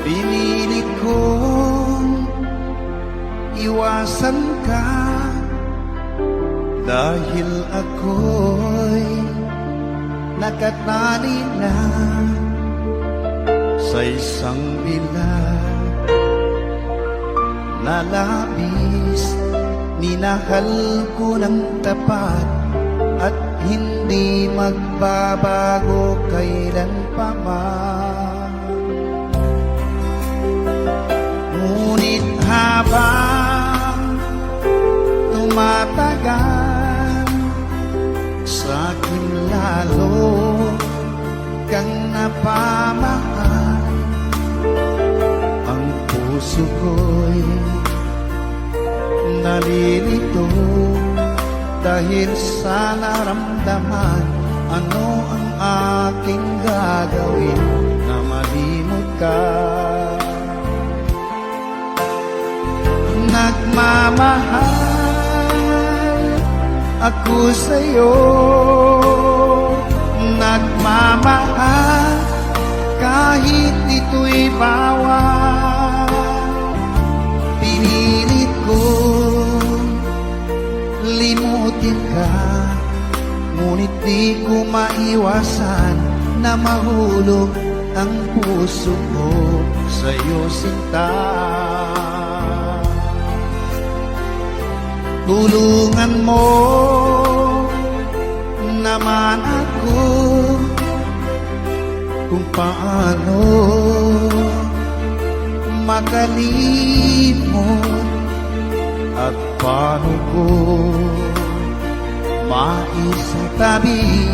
Pinilit kong iwasan ka dahil ako'y nakatali na sa isang bilag na labis. Minahal ko ng tapat at hindi magbabago kailan pa man. Ngunit habang tumatagal, sa'kin lalo kang napamahal. Ang puso ko'y nalilito dahil sa naramdaman. Ano ang aking gagawin na malimot ka? Nagmamahal ako sa'yo, nagmamahal kahit ito'y bawal. Pinilit ko limutin ka, ngunit di ko maiwasan na mahulog ang puso ko sa'yo, sinta. Tulungan mo naman ako kung paano makalimot at paano ko maisatabi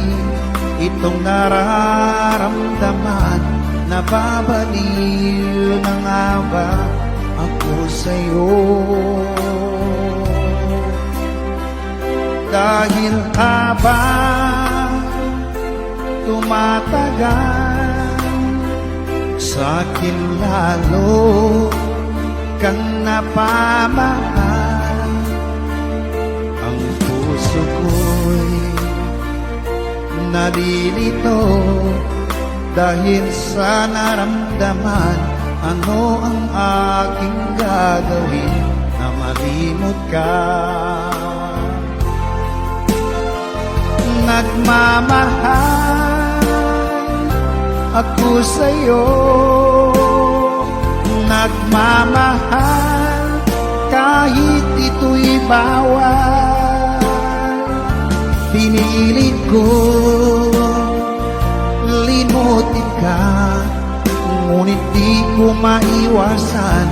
itong nararamdaman. Nababaliw na nga ba ako sa'yo? Dahil habang tumatagal, sa'kin lalo kang napamahal. Ang puso ko'y nalilito dahil sa naramdaman. Ano ang aking gagawin na malimot ka? Nagmamahal ako sa'yo, nagmamahal kahit ito'y bawal. Pinilit ko limutin ka, ngunit di ko maiwasan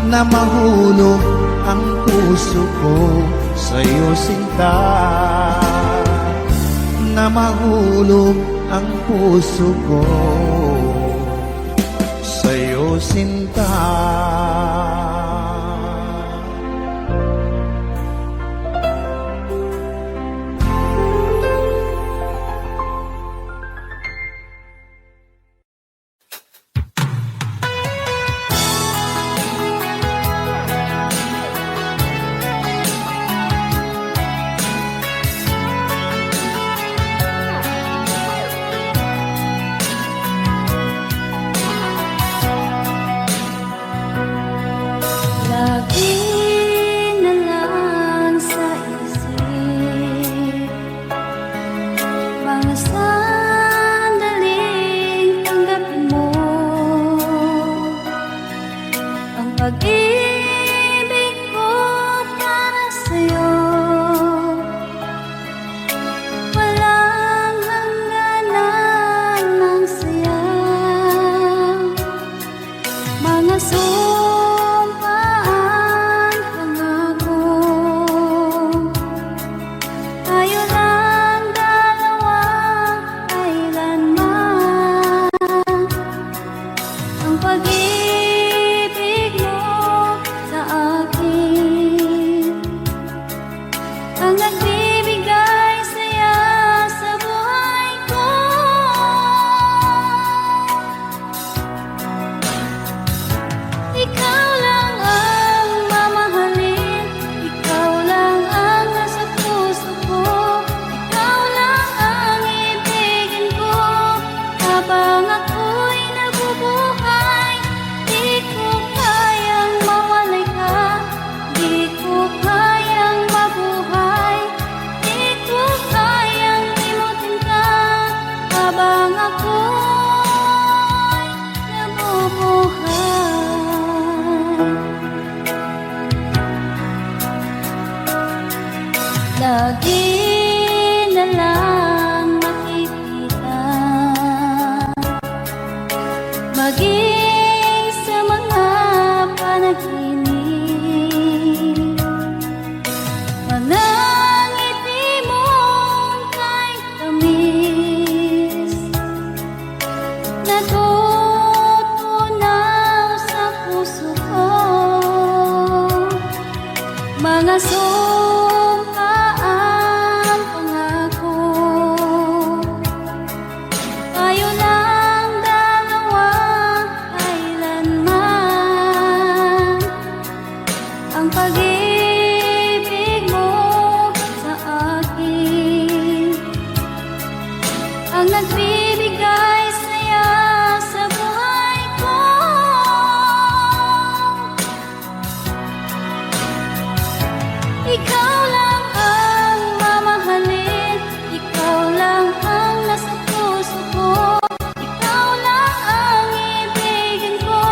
na mahulog ang puso ko sa'yo, sinta. Na mahulog ang puso ko sa'yo, sinta. maging sa mga panaginip. Mga ngiti mong kahit tamis, natutunaw sa puso ko. Mga sumpaang pangako, tayo lang dalawa kailanman. Ang pag-ibig mo sa akin ang nagbibigay saya sa buhay ko. Ikaw lang ang mamahalin, ikaw lang ang nasa puso ko, ikaw lang ang ibigin ko.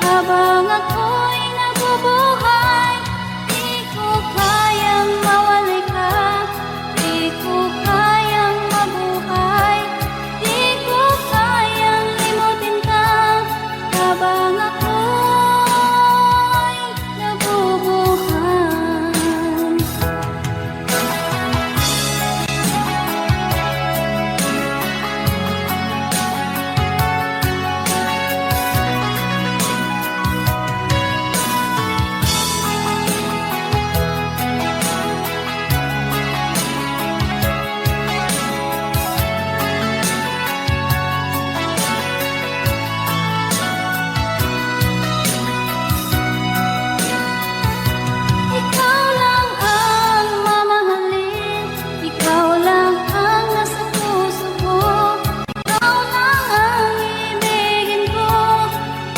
Habang ako'y nabubuhay, di ko kayang mawalay ka, di ko kayang mabuhay, di ko kayang limutin ka. Habang ako'y nabubuhay. Ikaw lang ang mamahalin, ikaw lang ang nasa puso ko, ikaw lang ang ibigin ko.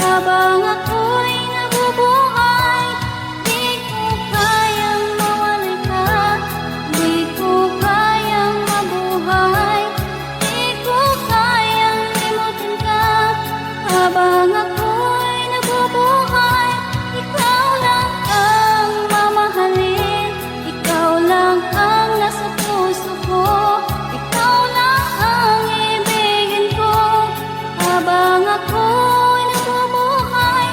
Habang ako'y nabubuhay, di ko kayang mawalay ka, di ko kayang mabuhay, di ko kayang limutin ka. Habang ako'y nabubuhay, ikaw lang ang mamahalin, ikaw lang ang nasa puso ko, ikaw lang ang ibigin ko. Habang ako'y nabubuhay,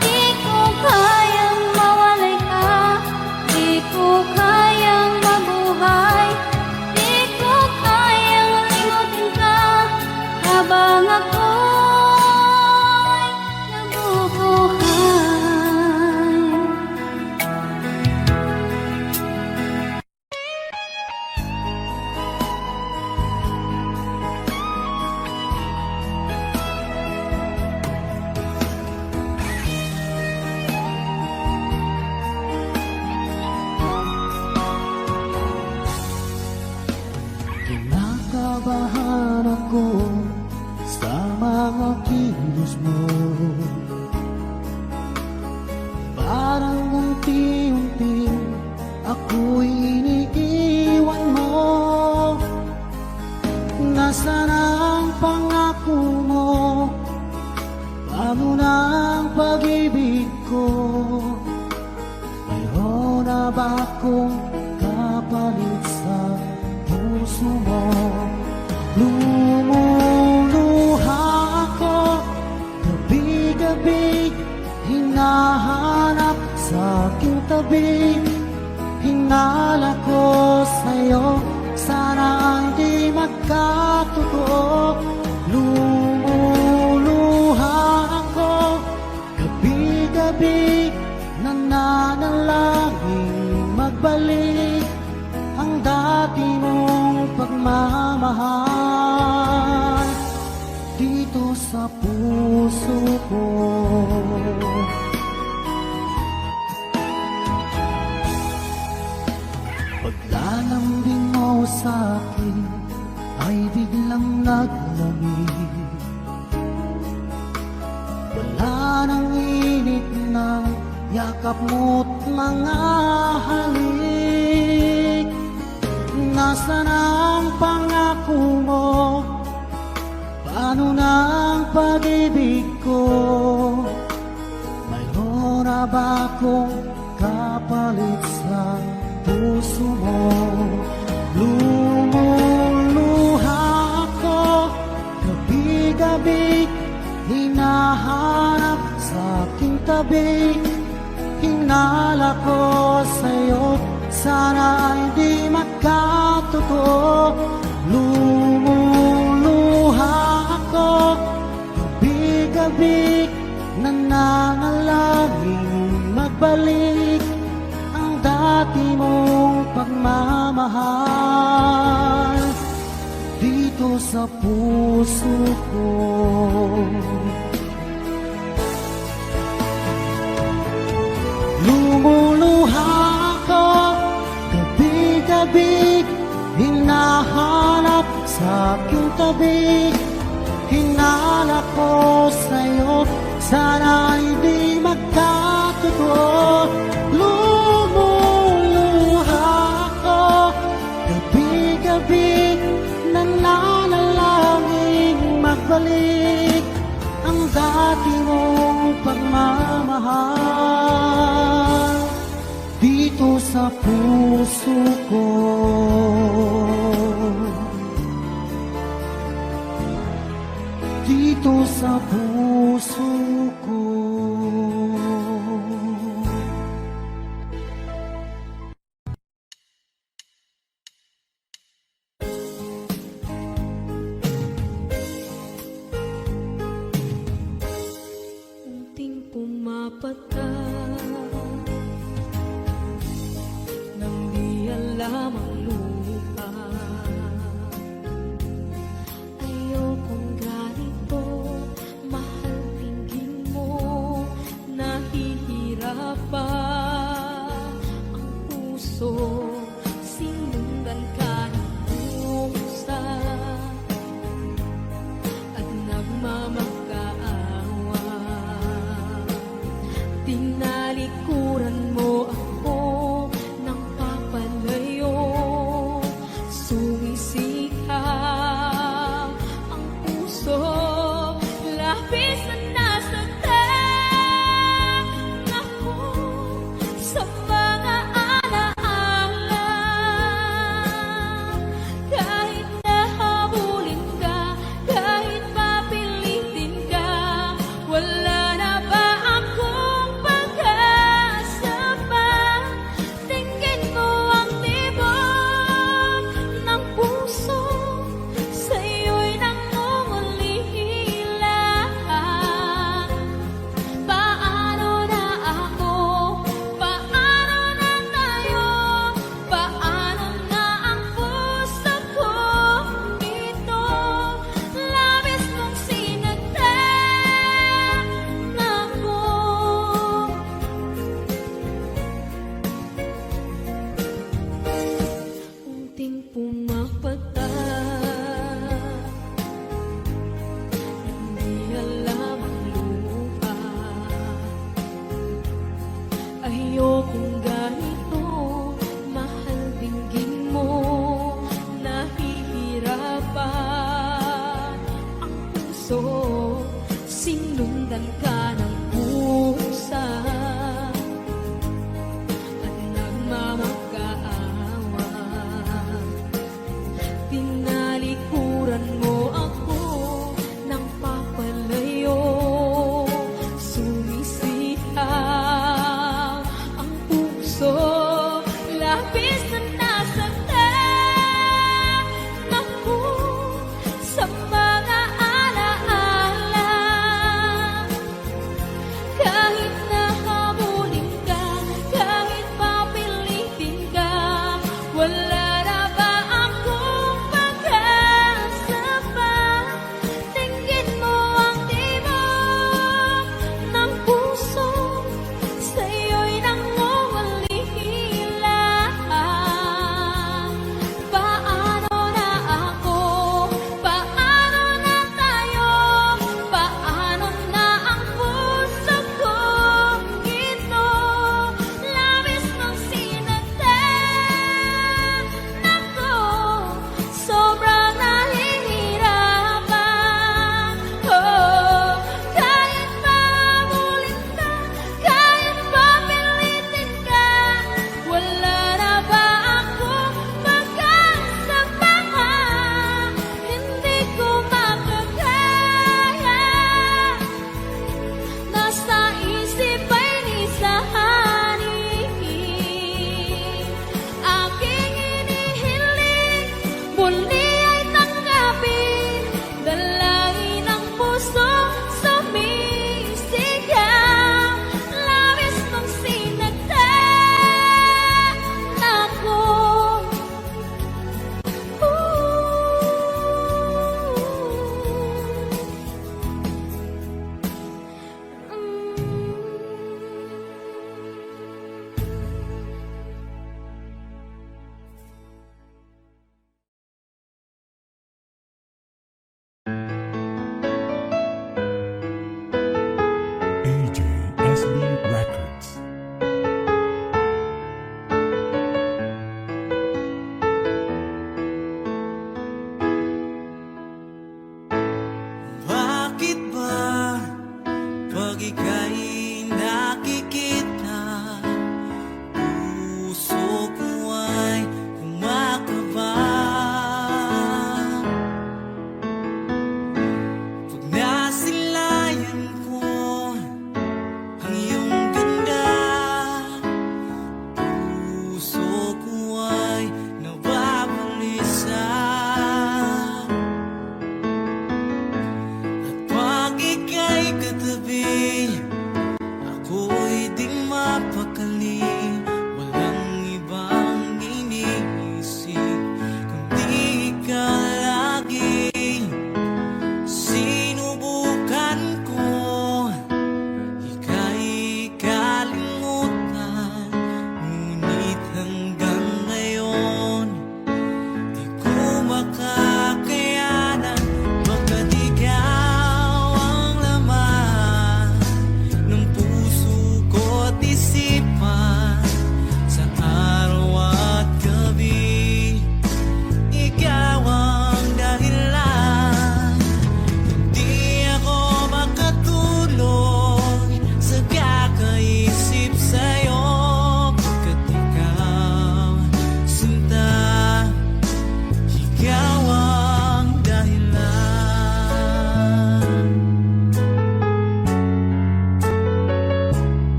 di ko kayang mawalay ka, di ko kayang mabuhay, di ko kayang limutin ka. Habang ako'y nabubuhay. Kinakabahan ako sa mga kilos mo. Parang unti-unti ako'y iniiwan mo. Nasaan ang pangako mo? Paano na ang pag-ibig ko? Mayroon na ba akong kapalit sa puso mo? Lumuluha ako gabi-gabi, hinahanap sa aking tabi. Hinala ko sa'yo, sana hindi magkatotoo. Lumuluha ako gabi-gabi, nananalangin magbalik ang dati mong pagmamahal dito sa puso ko. Paglalambing mo sa'kin ay biglang naglamig. Wala nang init ng yakap mo't mga halik. Nasaan ang pangako mo? Paano na ang pag-ibig ko? Mayroon na ba akong kapalit sa puso mo? Lumuluha ako gabi-gabi, hinahanap sa aking tabi. Hinala ko sa'yo, sana ay di magkatotoo. Lumuluha ako, gabi-gabi, nananalangin magbalik ang dati mong pagmamahal dito sa puso ko. Lumuluha ako, gabi-gabi, hinahanap sa aking tabi. Hinala ko sa'yo, sana ay di magkatotoo. Lumuluha ako, gabi-gabi, nananalangin magbalik ang dati mong pagmamahal dito sa puso ko. Dito sa puso ko. Unting pumapata nang di alam ang lupa. Ayokong ganito, mahal tingin mo. sumisigaw, labis mong sinagdan ako.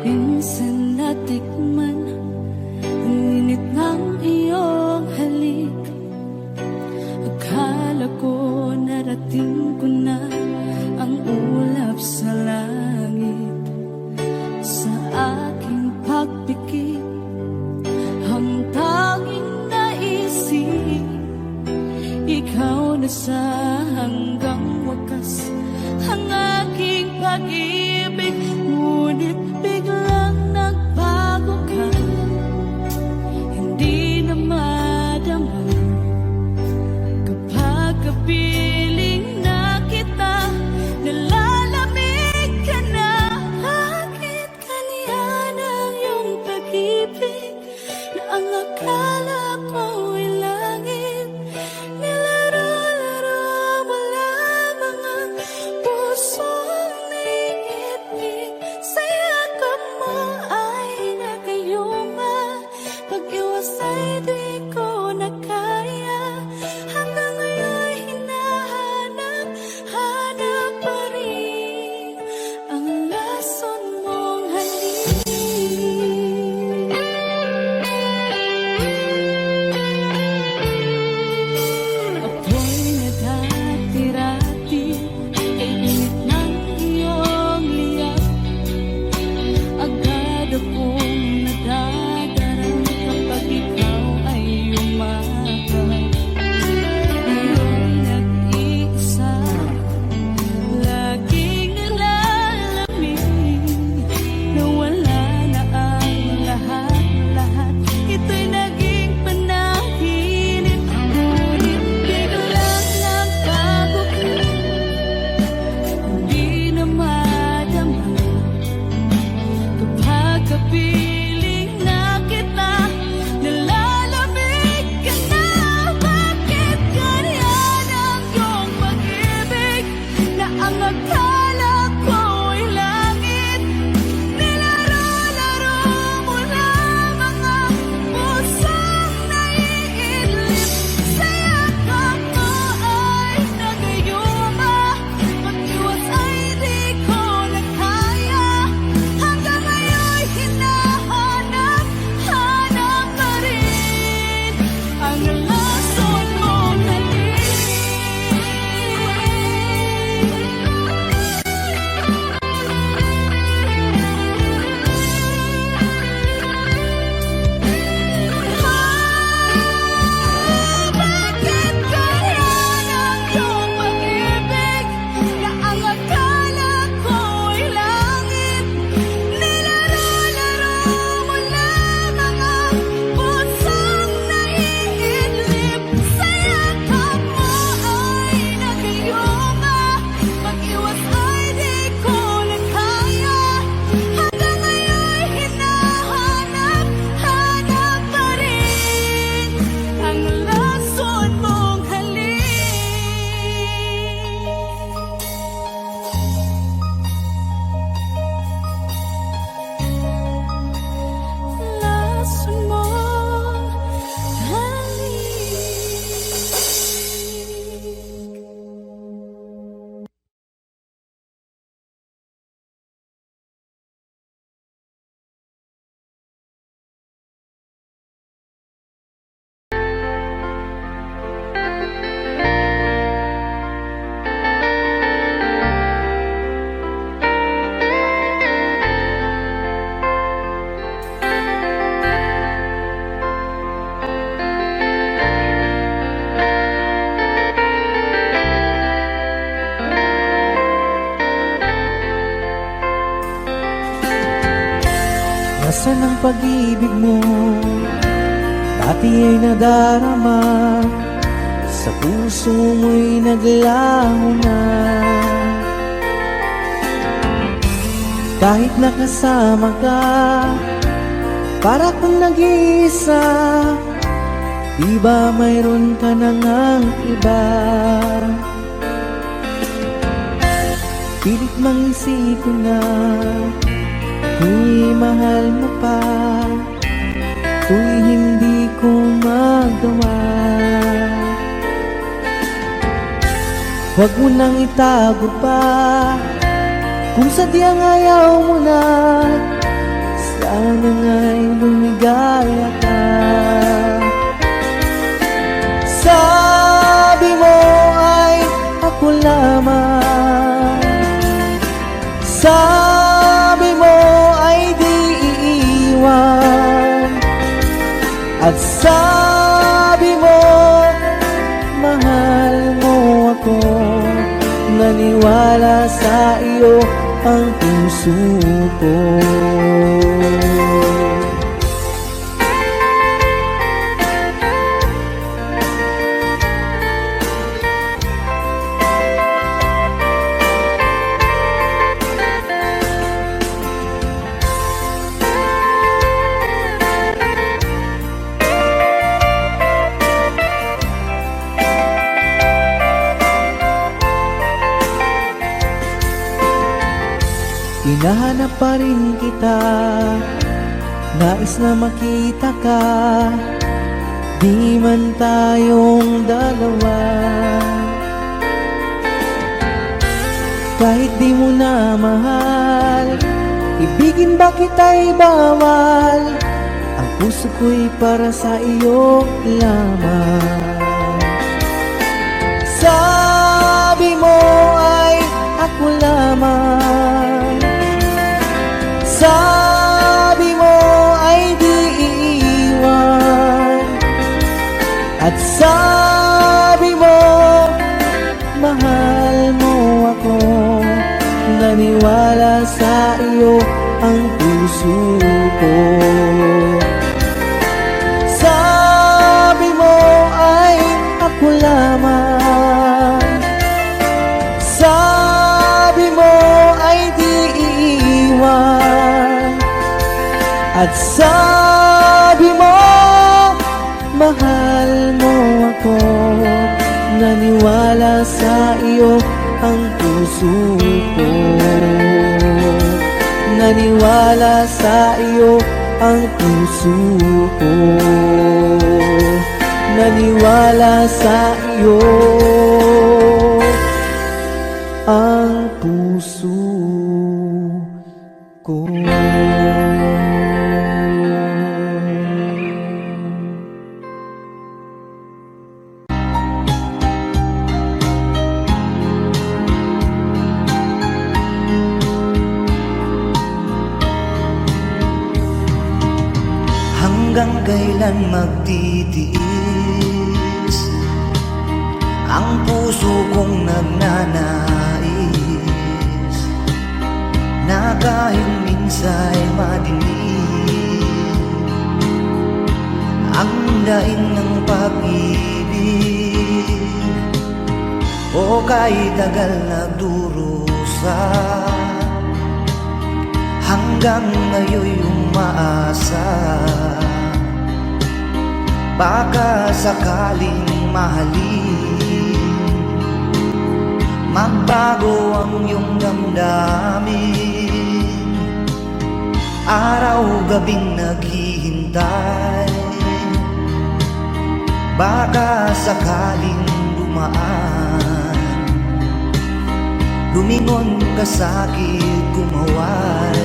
Minsan natikman ang init ng iyong halik. Akala ko narating ko na ang ulap sa langit. Sa aking pagpikit, ang tanging naisip, ikaw na sa hanggang wakas ang aking pag-ibig. Ngunit biglang nagbago ka, hindi na madama kapag kapiling na kita, nalalamig ka na. Bakit kaniyan ang iyong pag-ibig na ang akala ko'y langit? Nilaro-laro mo lamang ang pusong naiibig. Sa yakap mo ay nagayuma, pag-iwas ay di ko na kaya. Hanggang ngayon hinahanap, hanap pa rin ang lason mong halik. Ako'y nagdati-rati kay init ng iyong liyab. Agad akong nadadarang kapag ikaw ay umaga. Ngayon nag-iisa, laging nalalamig, nawala na ang lahat-lahat. Ito'y naging panaginip, ngunit biglang nagbago ka, hindi na madama kapag kapiling na kita, nalalamig ka na. Bakit ganyan ang iyong pag-ibig na ang akala ko'y langit? Nilaro-laro mo lamang ang pusong naiidlip. Sa yakap mo ay nagayuma, pag-iwas ay di ko na kaya. Hanggang ngayon hinahanap, hanap pa rin ang lason mong halik. Bakit ganyan ang iyong pag-ibig na ang akala ko'y langit? Nilaro-laro mo lamang ang pusong naiidlip. Sa yakap mo ay nagayuma, pag-iwas ay di ko na kaya. Hanggang ngayon hinahanap, hanap pa rin ang lason mong halik. Lason mong halik. Nasaan ang pag-ibig mo? Dati ay nadarama, sa puso mo'y naglaho na. Kahit nakasama ka, para kang nag-iisa. Di ba mayroon ka na ngang iba? Pilit mang isipin na kung mahal mo pa, kung hindi ko magawa. Huwag mo nang itago pa, kung sadyang ayaw mo na, sana nga'y lumigaya ka. Sabi mo ay ako lamang, sabi mo ay di iiwan, at sabi mo mahal mo ako. Naniwala sa iyo ang puso ko. Hinahanap pa rin kita, nais na makita ka, di man tayong dalawa. Kahit di mo na mahal, ibigin ba kita'y bawal? Ang puso ko'y para sa iyo lamang. Sabi mo ay ako lamang, sabi mo ay di iiwan, at sabi mo mahal mo ako. Naniwala sa iyo ang puso ko. Sabi mo ay ako lamang, sabi mo ay di iiwan, at sabi mo mahal mo ako. Naniwala sa iyo ang puso ko. Naniwala sa iyo ang puso ko. Naniwala sa iyo ang puso ko. Hanggang kailan magtitiis ang puso kong nagnanais, na kahit minsa'y madilim ang daing ng pag-ibig, o kahit tagal nagdurusa, hanggang ngayon'y umaasa. Baka sakaling mahalin, magbago ang iyong damdamin. Araw-gabing naghihintay, baka sakaling dumaan, lumingon ka sa'kin, kumaway,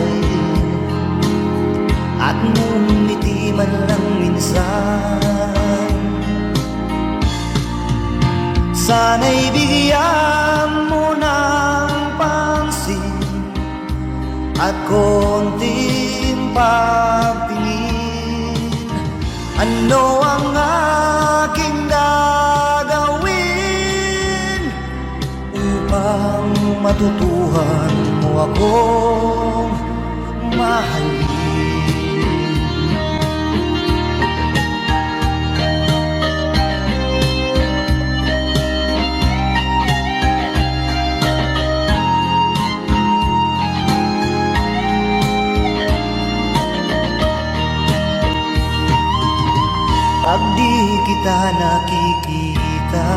at ngumiti man lang minsan. Sana'y bigyan mo ng pansin at konting pagtingin. Ano ang aking gagawin upang matutuhan mo akong mahalin? kita nakikita.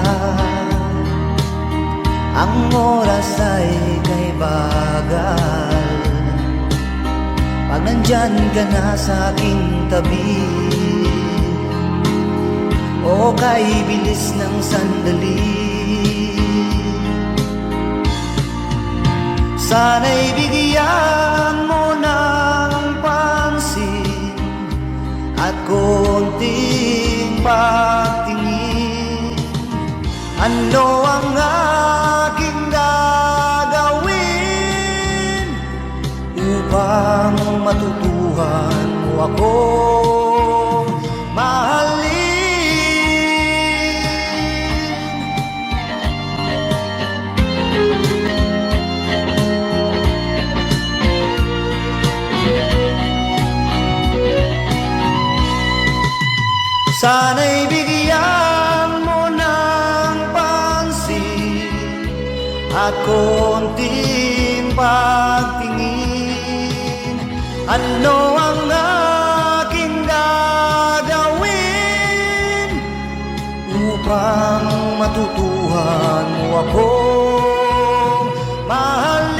Ang oras ay kay bagal pag nandyan ka na sa aking tabi, o kay bilis ng sandali. Sana'y bigyan mo ng pansin at konting pagtingin. Ano ang aking gagawin upang matutuhan mo akong mahalin? Sana'y bigyan mo ng pansin at konting pagtingin. Ano ang aking gagawin upang matutuhan mo akong mahalin?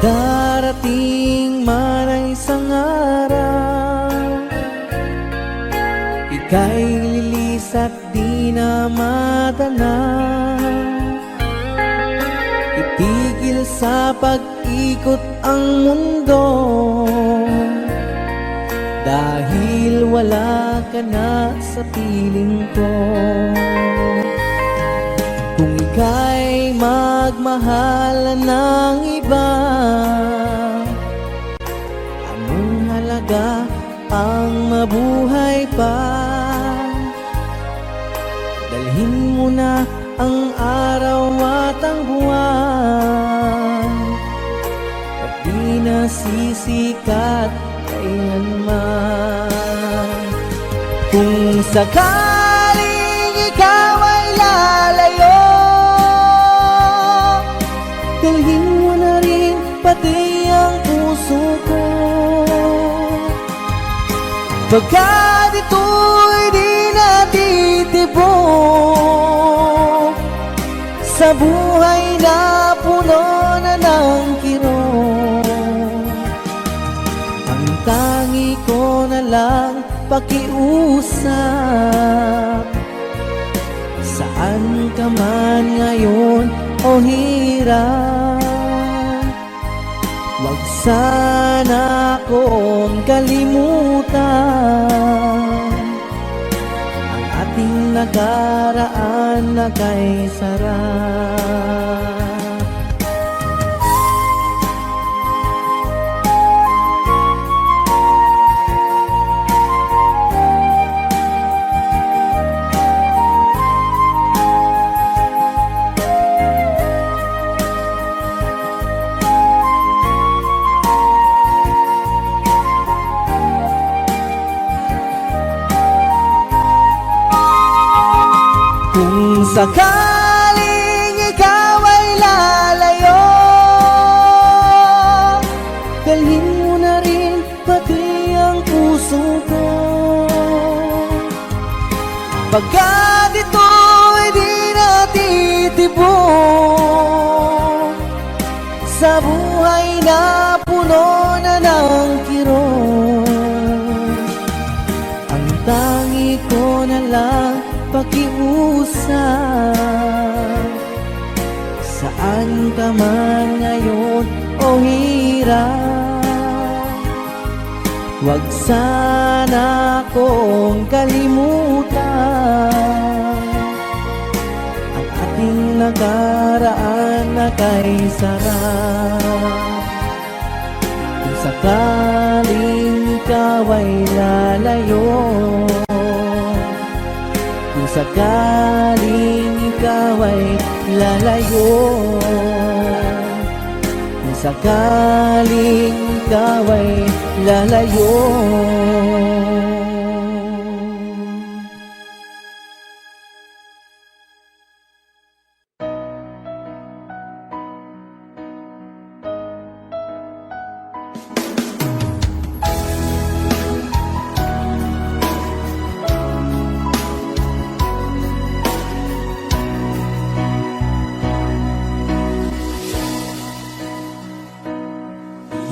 Darating man ang isang araw, ika'y lilis at di na matanaw. Itigil sa pag-ikot ang mundo, dahil wala ka na sa piling ko. Kung ika'y magmahal ng iba, anong halaga ang mabuhay pa? Dalhin mo na ang araw at ang buwan, at di na sisikat kailanman. Kung sakaling ikaw ay lalayo, dalhin mo na rin pati ang puso ko. Pagkat ito'y di natitibok sa buhay na puno na ng kirot. Ang tangi ko na lang pakiusap, saan ka man ngayon o hirap, wag sana akong kalimutan ang ating nakaraan na kay sarap. Kung sakaling ikaw ay lalayo, dalhin mo na rin pati ang puso ko. Pagkat ito'y di natitibok sa buhay na puno na ng kirot. Ang tangi ko na lang pakiusap, saan ka man ngayon o hirap, wag sana akong kalimutan ang ating nakaraan na kay sarap. Kung sakaling ikaw ay lalayo, kung sakaling ikaw ay lalayo, kung sakaling ikaw ay lalayo.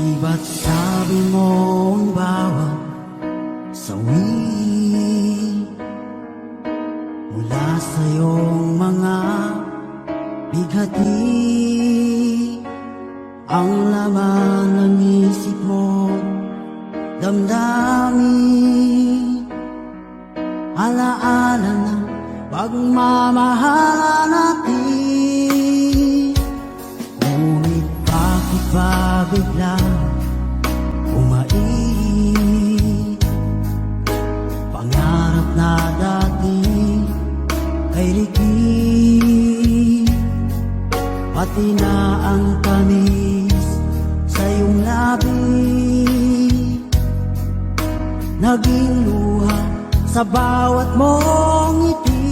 Di ba't sabi mo ang bawat sawi mula sa iyong mga bighati ang laman ng isip mo, damdamin, alaala ng pagmamahala natin. Ngunit bakit ba biglang umait? Pangarap na dati ay likid, pati na ang tamis sa iyong labi, naging luha sa bawat mong ngiti.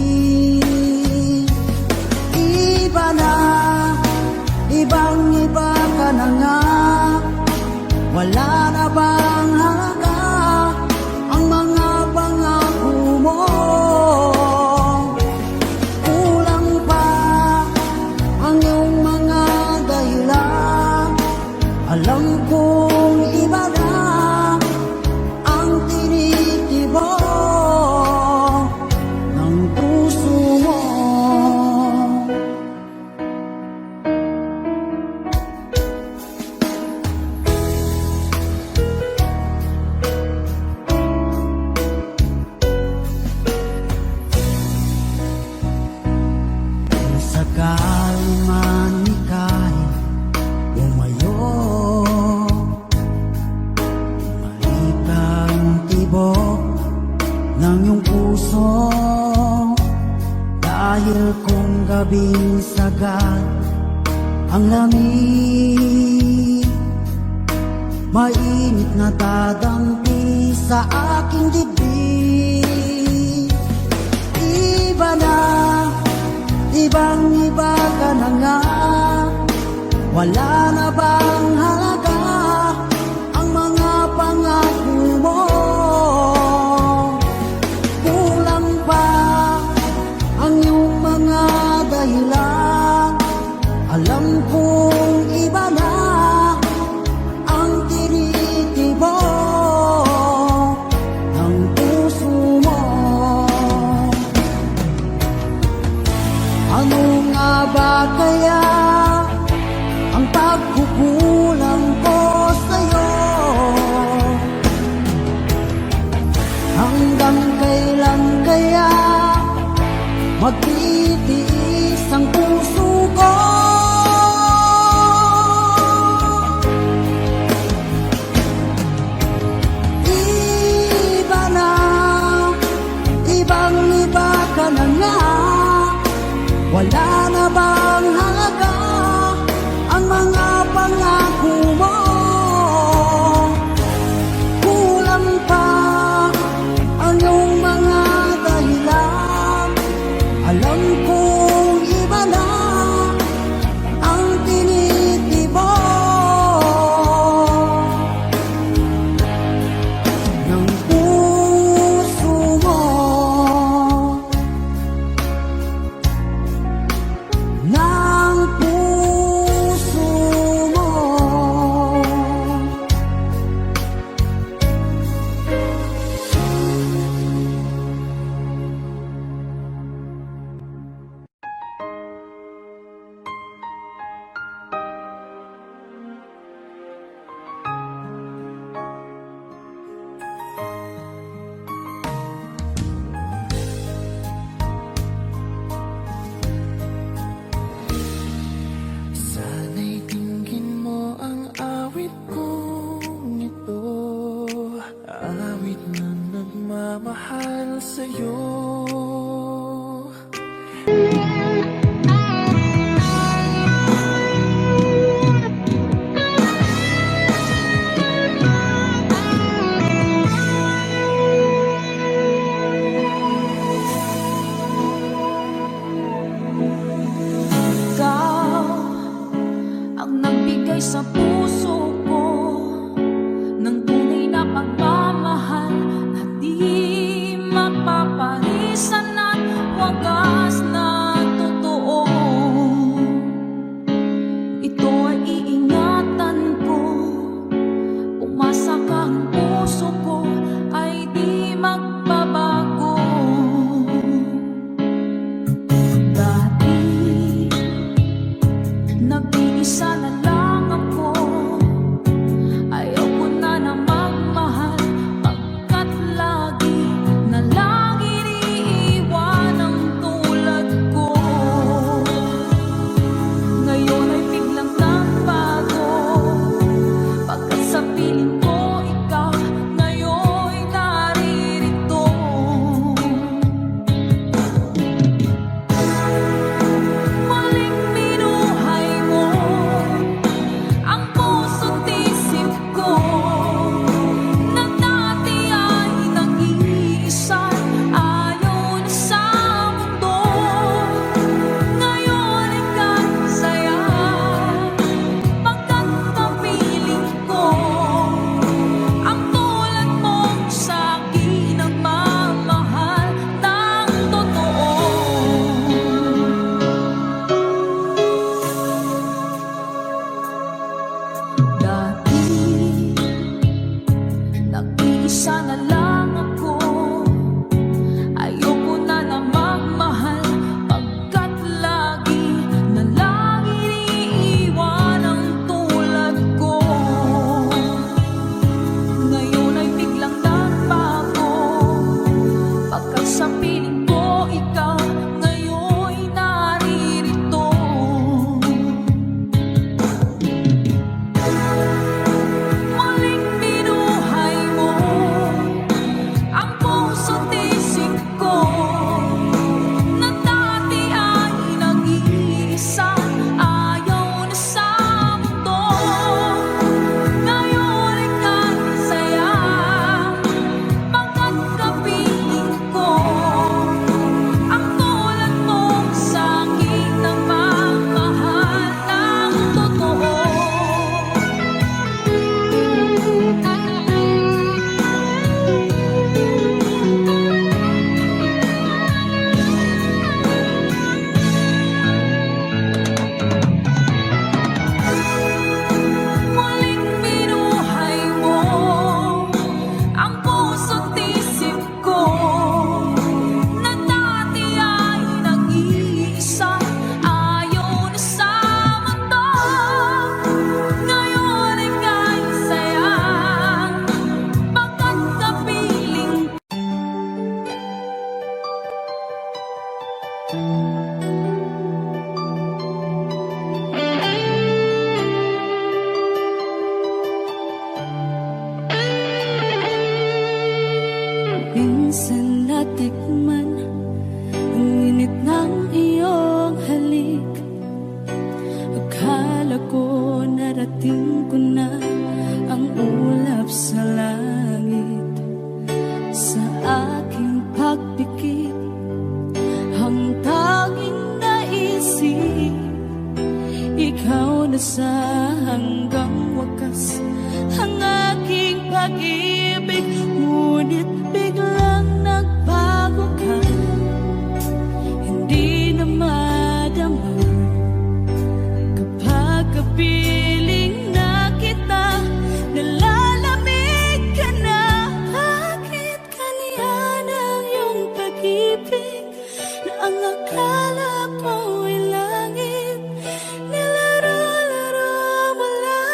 Iba na, ibang-iba ka na nga, wala na bang halaga ang mga pangako mo? Kulang pa ang iyong mga dahilan, alam kong iba na ang tinitibok ng puso mo. Kung sakali man ika'y lumayo, malik ang tibok ng iyong puso, dahil kung gabing sagad ang lamig, mainit na dadampi sa aking dibdib. Iba na, ibang-iba ka na nga, wala na bang halaga ang mga pangako mo? Kulang pa ang iyong mga dahilan, alam kong iba na ang tinitibok ng puso mo. Ano nga ba kaya ang pagkukulang ko sa'yo? Hanggang kailan kaya magtitiis ang puso ko? Iba na, ibang-iba ka na nga, wala na bang halaga ang mga pangako mo? Kulang pa ang iyong mga dahilan, alam kong iba na ang tinitibok ng puso mo. Ng puso mo. Sana'y dinggin mo ang awit kong ito, nagmamahal sa'yo. Ikaw ang nagbigay sa puso ko ng tunay na pagmamahal na di mapapalisan at wagas na totoo. Ito ay iingatan ko, umasa ka ang puso ko ay di magbabago. Dati nag-iisa na lang ako, ayaw ko na magmahal, pagkat lagi na lang iniiwan ang tulad ko. Ngayon ay biglang nagbago, pagkat sa piling ko ikaw ngayon'y naririto. Muling binuhay mo ang puso't isip ko, na dati ay nag-iisa, ayaw na sa mundo. Ngayon ika'y saya, pagkat kapiling ko ang tulad mong sa'kin nagmamahal ng totoo. Dati nag-iisa na lang ako, ayoko na magmahal, pagkat lagi na lang iniiwan ang tulad ko. Ngayon ay biglang nagbago, pagkat sa piling ko ikaw ngayon'y naririto. Muling binuhay mo ang puso't isip ko, na dati ay nag-iisa, ayaw na sa mundo. Ngayon ika'y saya, pagkat kapiling ko ang tulad mong sa'kin nagmamahal ng totoo. Muling binuhay mo ang puso't isip ko, na dati ay nag-iisa, ayaw na sa mundo. Ngayon ika'y saya, pagkat kapiling minsan natikman ang init ng iyong halik. Akala ko narating ko na ang ulap sa langit. Sa aking pagpikit, ang tanging naisip, ikaw na sa hanggang wakas ang aking pag-ibig. Ngunit biglang nagbago ka, hindi na madama kapag kapiling na kita. Nalalamig ka na, bakit kaniyan ang iyong pag-ibig, na ang akala ko ay langit, nilaro-laro mo lang.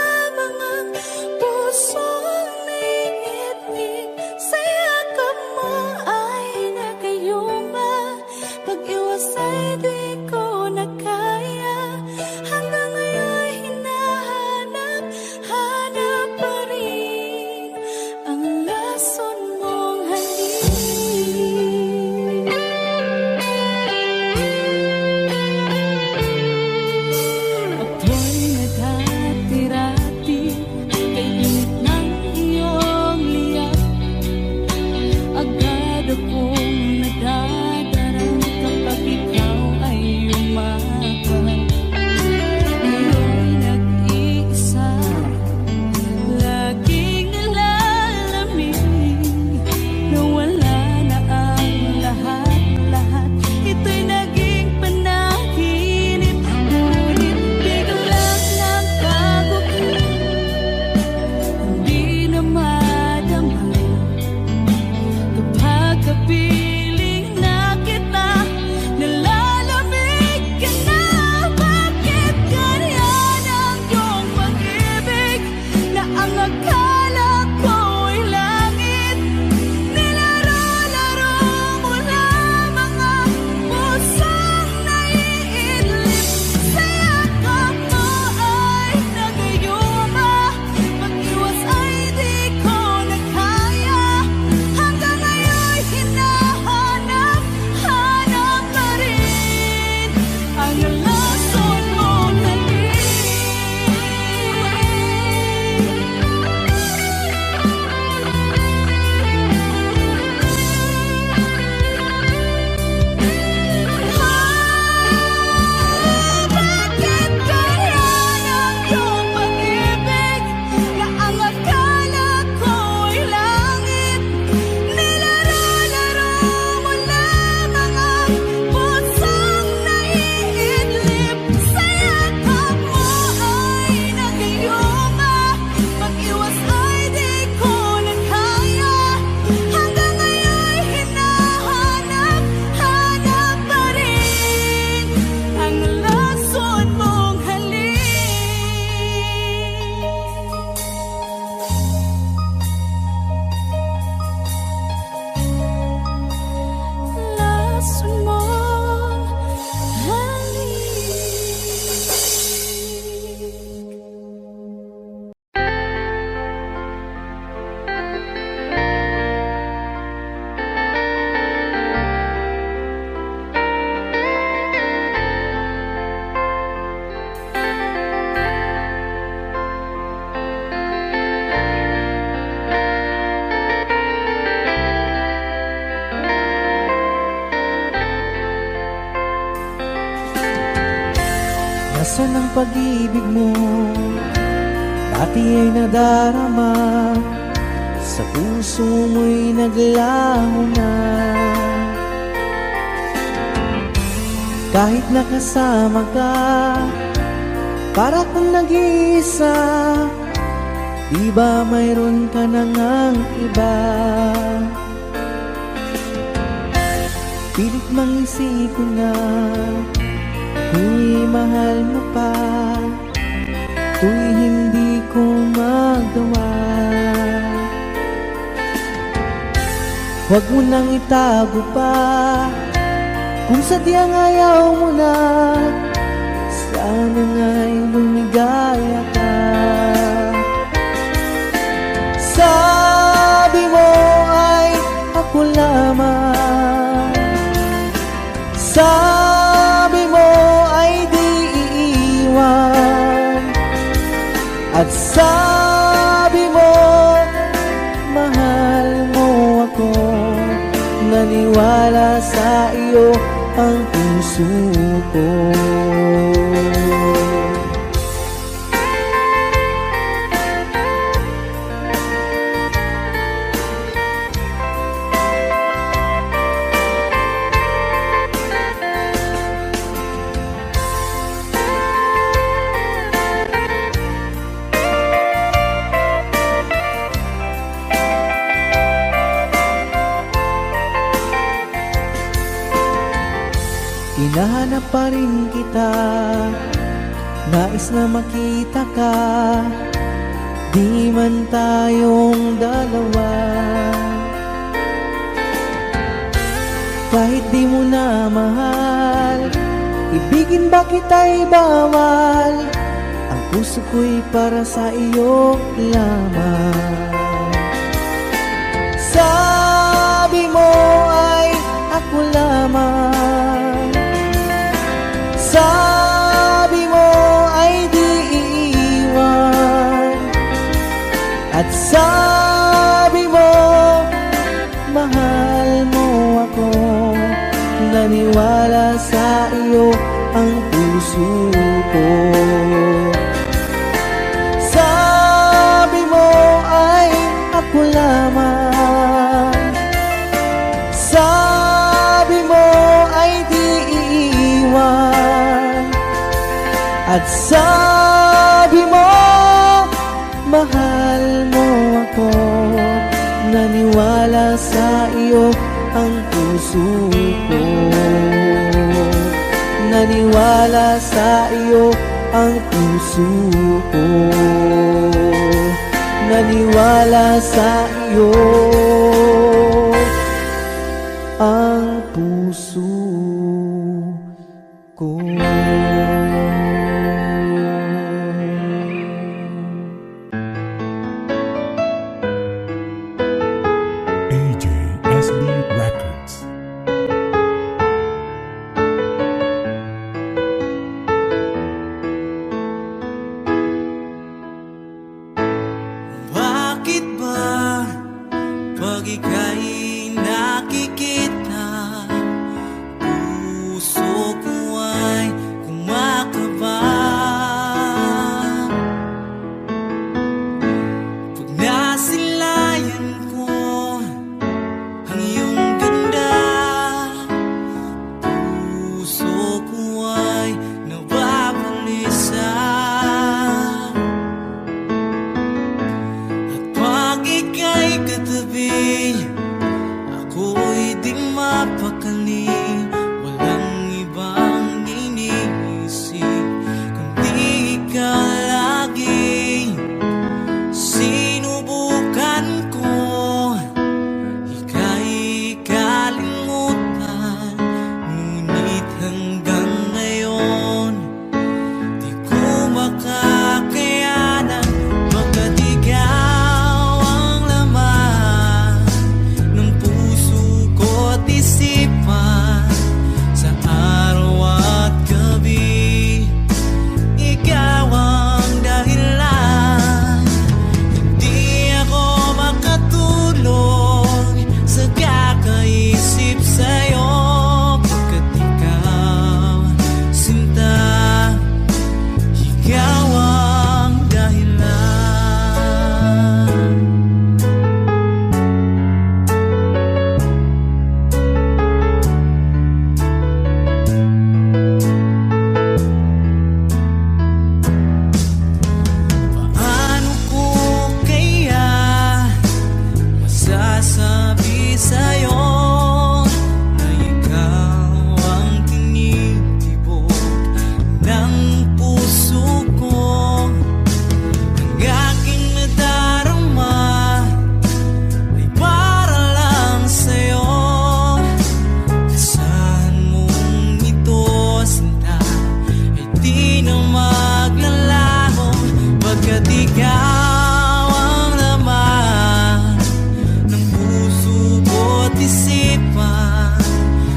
Asan ang pag-ibig mo? Dati ay nadarama, sa puso mo'y naglaho na. Kahit nakasama ka, para kang nag-iisa. Di ba mayroon ka na ngang iba? Pilit mang isipin na kung mahal mo pa, to'y hindi ko magawa. Huwag mo nang itago pa, kung sadyang ayaw mo na, sana nga'y lumigaya ka. Sabi mo ay ako lamang, sabi mo ay di iiwan, at sabi mo mahal mo ako. Naniwala sa iyo ang puso ko. Hinahanap pa rin kita, nais na makita ka, di man tayong dalawa. Kahit di mo na mahal, ibigin ba kita'y bawal, ang puso ko'y para sa iyo lamang. Sabi mo ay ako lamang, sabi mo ay di iiwan, at sabi mo mahal mo ako. Naniwala sa iyo ang puso ko. Sabi mo ay ako lamang, sabi mo ay di iiwan, at sabi mo mahal mo ako. Naniwala sa iyo ang puso ko. Naniwala sa iyo ang puso ko. Naniwala sa iyo ang puso ko. AJSB Records. Bakit ba pag ika'y nakikita, puso ko ay kumakaba? Pag nasilayan ko ang iyong ganda, puso ko ay nababalisa. At pag ika'y katabi, ako'y di mapakali. Walang ibang iniisip kundi ikaw lagi. Sinubukan ko ika'y kalimutan, ngunit hanggang ngayon di ko makakayanan. Baga't ikaw ang laman ng puso ko't isipan, sa'yo na ikaw ang tinitibok ng puso ko. Ang aking nadarama ay para lang sa'yo. Asahan mong ito, sinta, ay di na maglalaho, pagkat ikaw ang laman ng puso ko't isipan.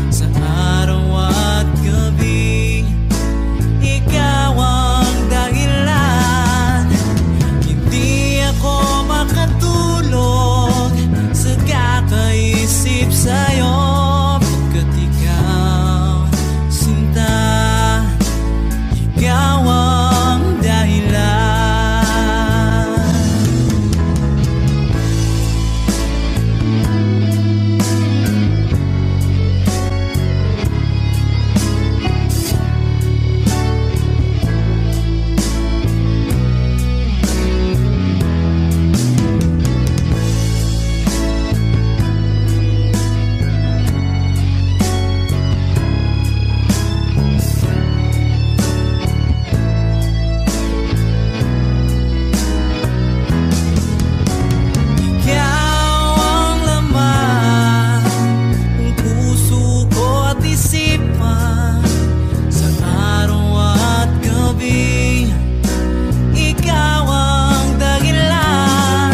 Sa araw at gabi, ikaw ang dahilan. Hindi ako makatulog sa kakaisip sa'yo, pagkat ikaw, sinta, ikaw ang dahilan. Ikaw ang laman ng puso ko't isipan. Sa araw at gabi, ikaw ang dahilan.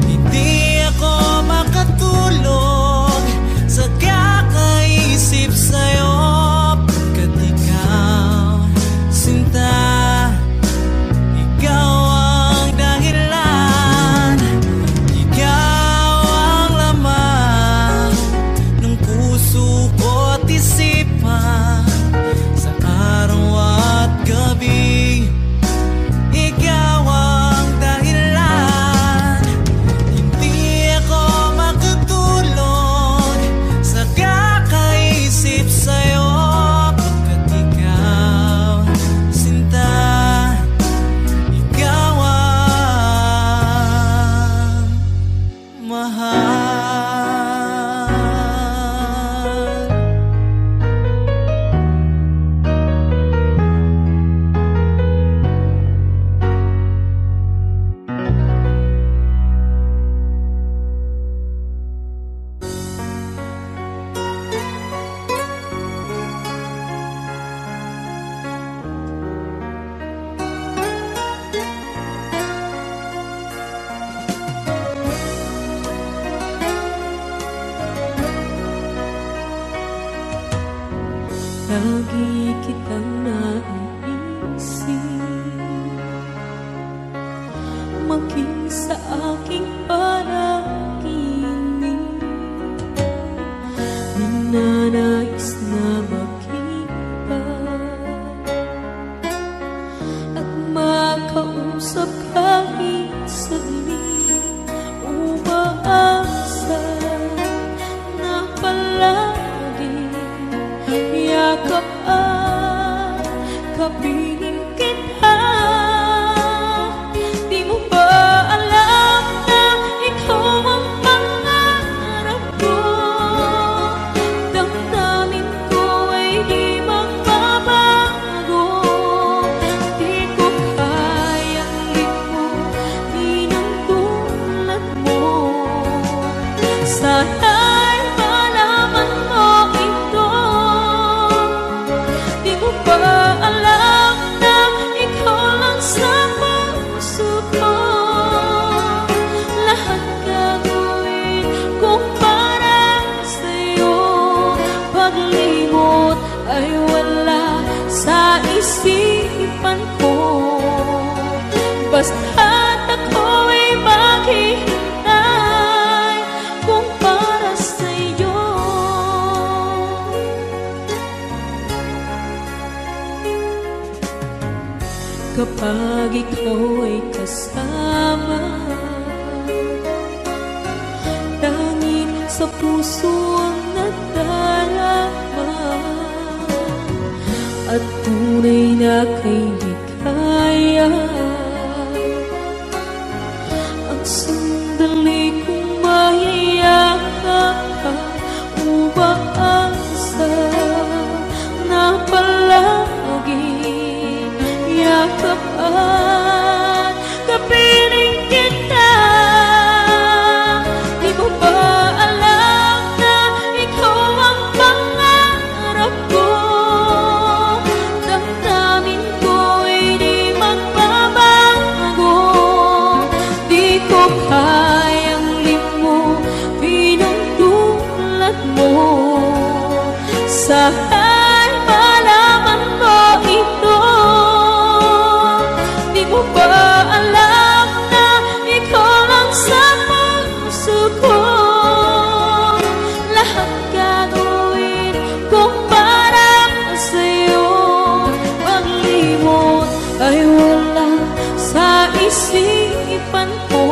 Hindi ako makatulog sa kakaisip sa'yo, pagkat ikaw, sinta, ikaw ang dahilan. Ikaw ang laman ng puso ko't isipan. Sa araw at gabi, ikaw ang dahilan. Hindi ako makatulog sa kakaisip sa'yo, pagkat ikaw, sinta, ikaw ang mahal. Lagi kitang naiisip, maging sa aking panaginip. Ninanais na makita at makausap kahit saglit. Umaasa na palagi yakap at kapiling kita. Di mo ba alam na ikaw ang pangarap ko? Damdamin ko ay di magbabago. Di ko kayang limutin ang tulad mo. Sana'y malaman mo ito. Di mo ba alam na ikaw lang sa puso ko? Lahat gagawin kung para sa'yo. Paglimot ay wala sa isipan ko. Basta't ako'y maghihintay kung para sa'yo. Kapag ikaw ay kasama, tanging sa puso ang nadarama, at tunay na kay ligaya. Ang sandali kong mayayakap Sana'y malaman mo ito. Di mo ba alam na ikaw lang sa puso ko? Lahat gagawin kung para sa'yo. Paglimot ay wala sa isipan ko.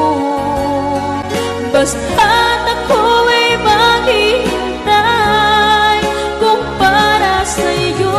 Basta't ako'y maghihintay kung para sa'yo.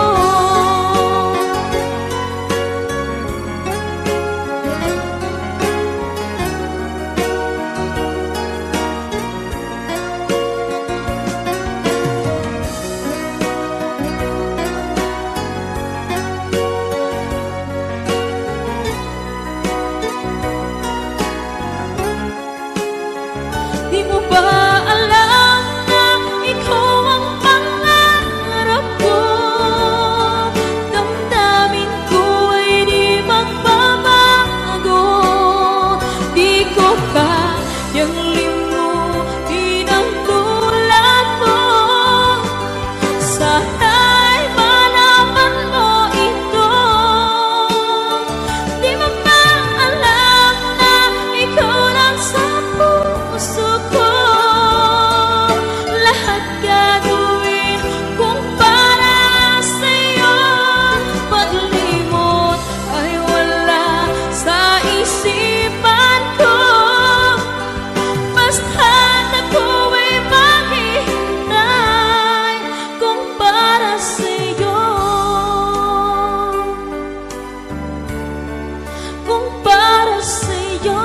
Di mo ba alam na ikaw ang pangarap ko? Damdamin ko ay di magbabago. Di ko kayang limutin ang tulad mo. Sana'y malaman mo ito. Di mo ba alam na ikaw lang sa puso ko? Lahat gagawin kung para sa'yo. Paglimot ay wala sa isipan ko. Basta't ako'y maghihintay kung para sa'yo. Kung para sa'yo.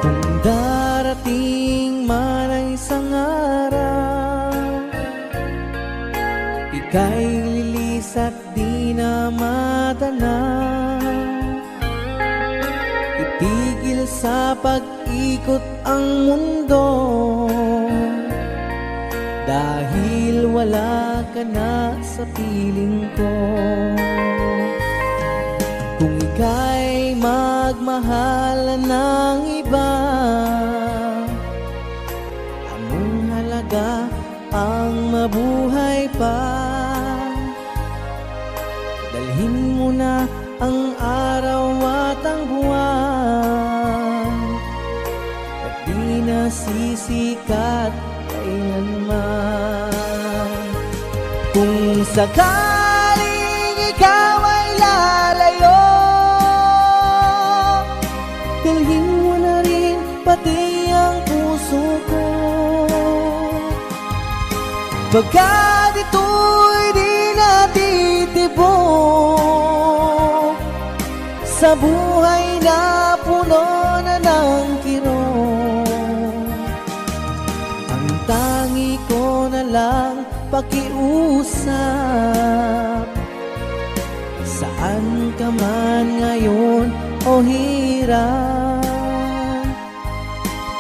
Kung darating man ang isang araw, ika'y lilis at di na matanaw. Itigil sa pag-ikot ang mundo, dahil wala ka na sa piling ko. Kung ika'y magmahal ng iba, anong halaga ang mabuhay pa? Dalhin mo na ang araw at ang buwan, at di na sisikat kailanman. Kung sakaling ikaw ay lalayo, dalhin mo na rin pati ang puso ko. Pagkat ito'y di natitibok sa buhay na puno na ng kirot. Ang tangi ko na lang pakiusap, saan ka man ngayon o hirap,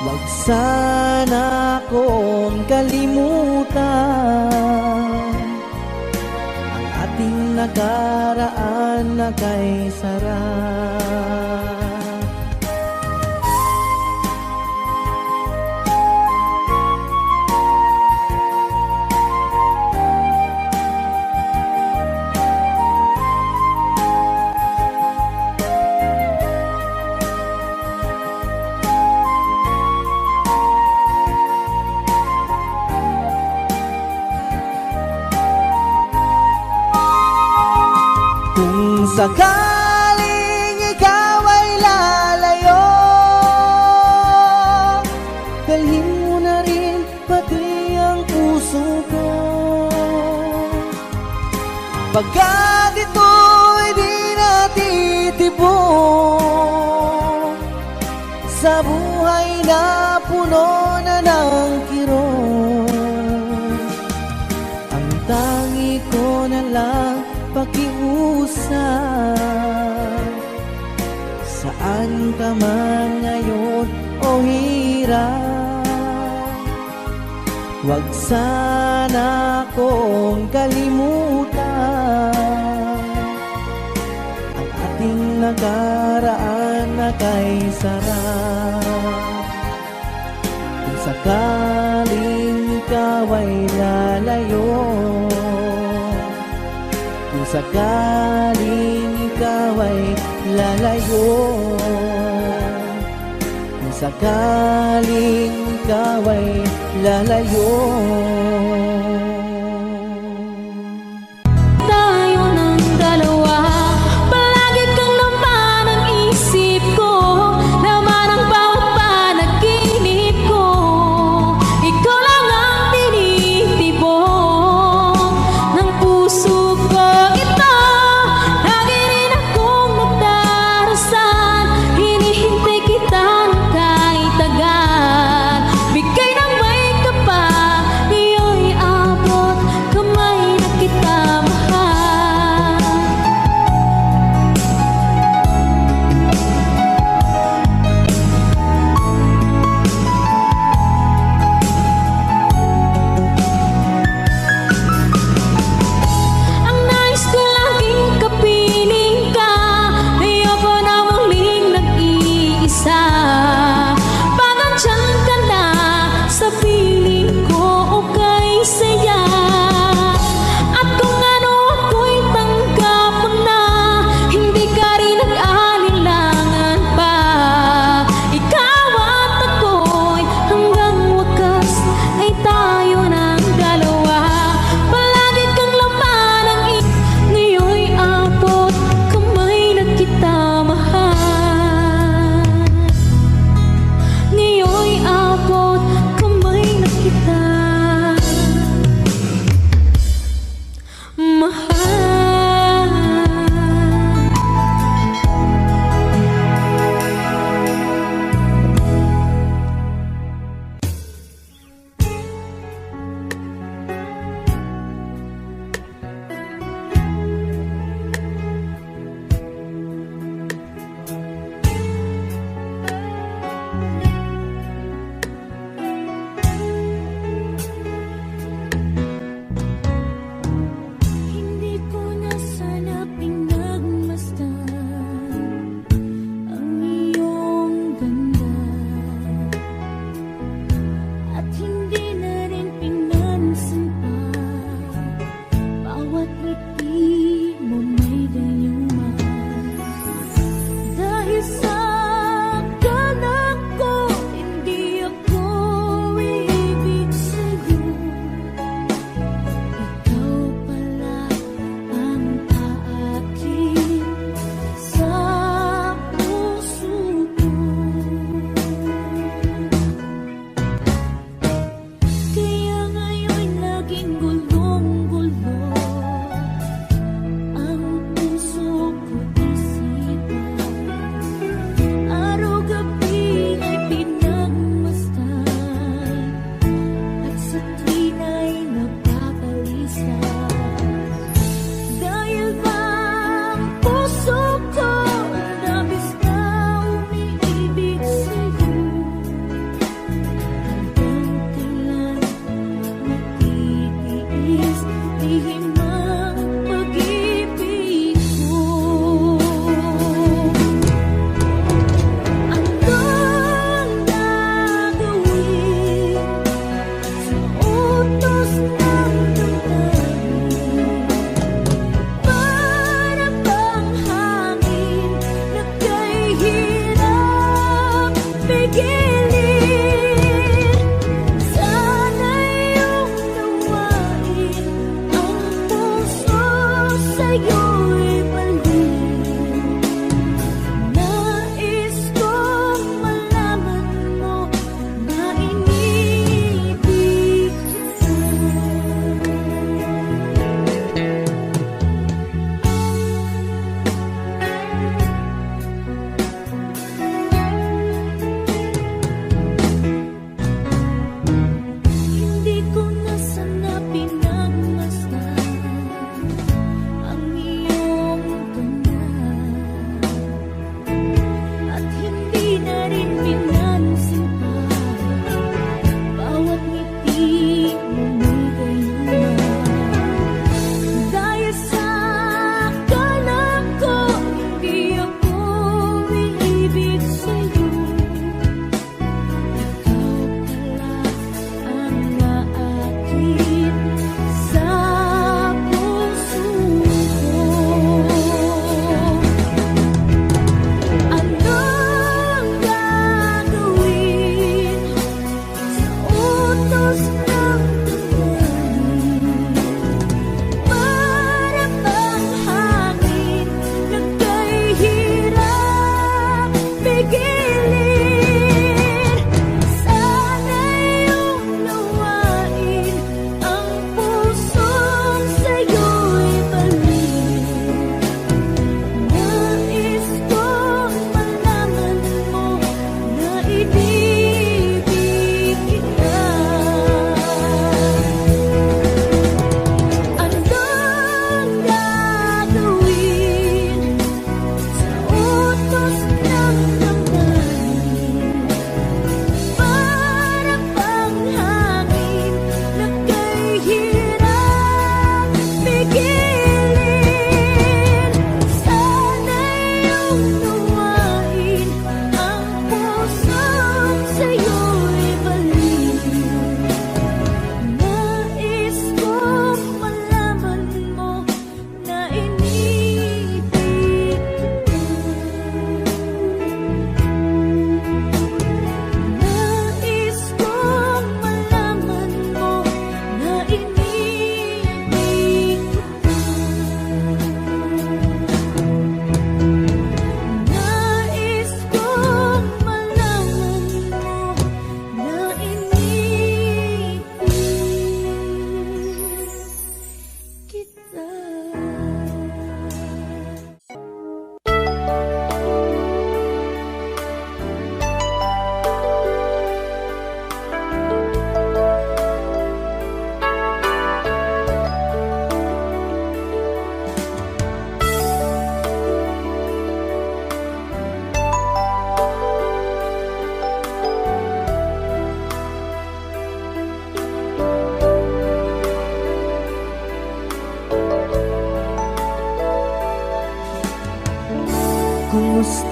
wag sana akong kalimutan ang ating nakaraan na kay sarap. Kung sakaling ikaw ay lalayo, dalhin mo na rin pati ang puso ko. Pagkat ito'y di natitibok sa buhay na puno na ng kirot. Ang tangi ko na lang pakiusap, saan ka man ngayon o hirap, huwag sana akong kalimutan ang ating nakaraan na kay sarap. Kung sakaling ikaw ay lalayo, kung sakaling ikaw ay lalayo, kung sakaling ikaw ay lalayo. Tayo ng dalawa, palagi kang naman ang isip ko, naman ang bawat panaginip ko. Ikaw lang ang tinitibok ng puso ko. Ito, lagi rin akong nagdarasal, hinihintay kita ng kahit tagal. Bigay ng may kapal, iyo'y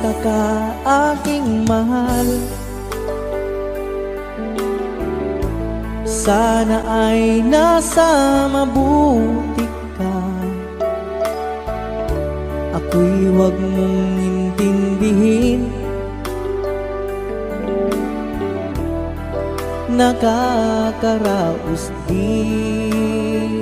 Kumusta ka aking mahal? Sana ay nasa mabuti ka. Ako'y huwag mong intindihin, nakakaraos din.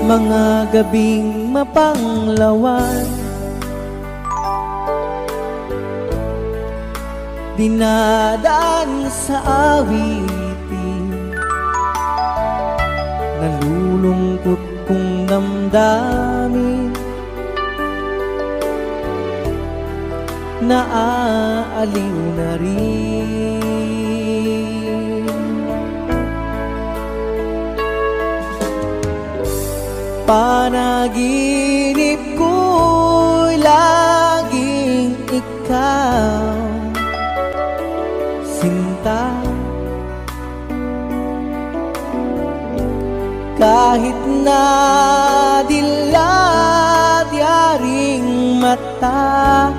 Mga gabing mapanglawan, dinadaan sa awitin, nalulungkot kong damdamin, naaaliw na rin. Panaginip ko'y laging ikaw, sinta. Kahit na dilat yaring mata,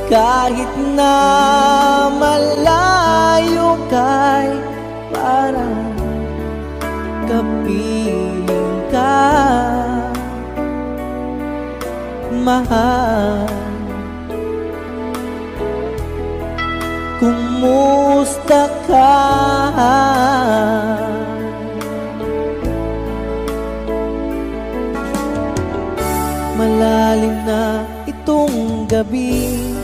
kahit na malayo kay parang kapiling ka, mahal. Kumusta ka? Malalim na itong gabi,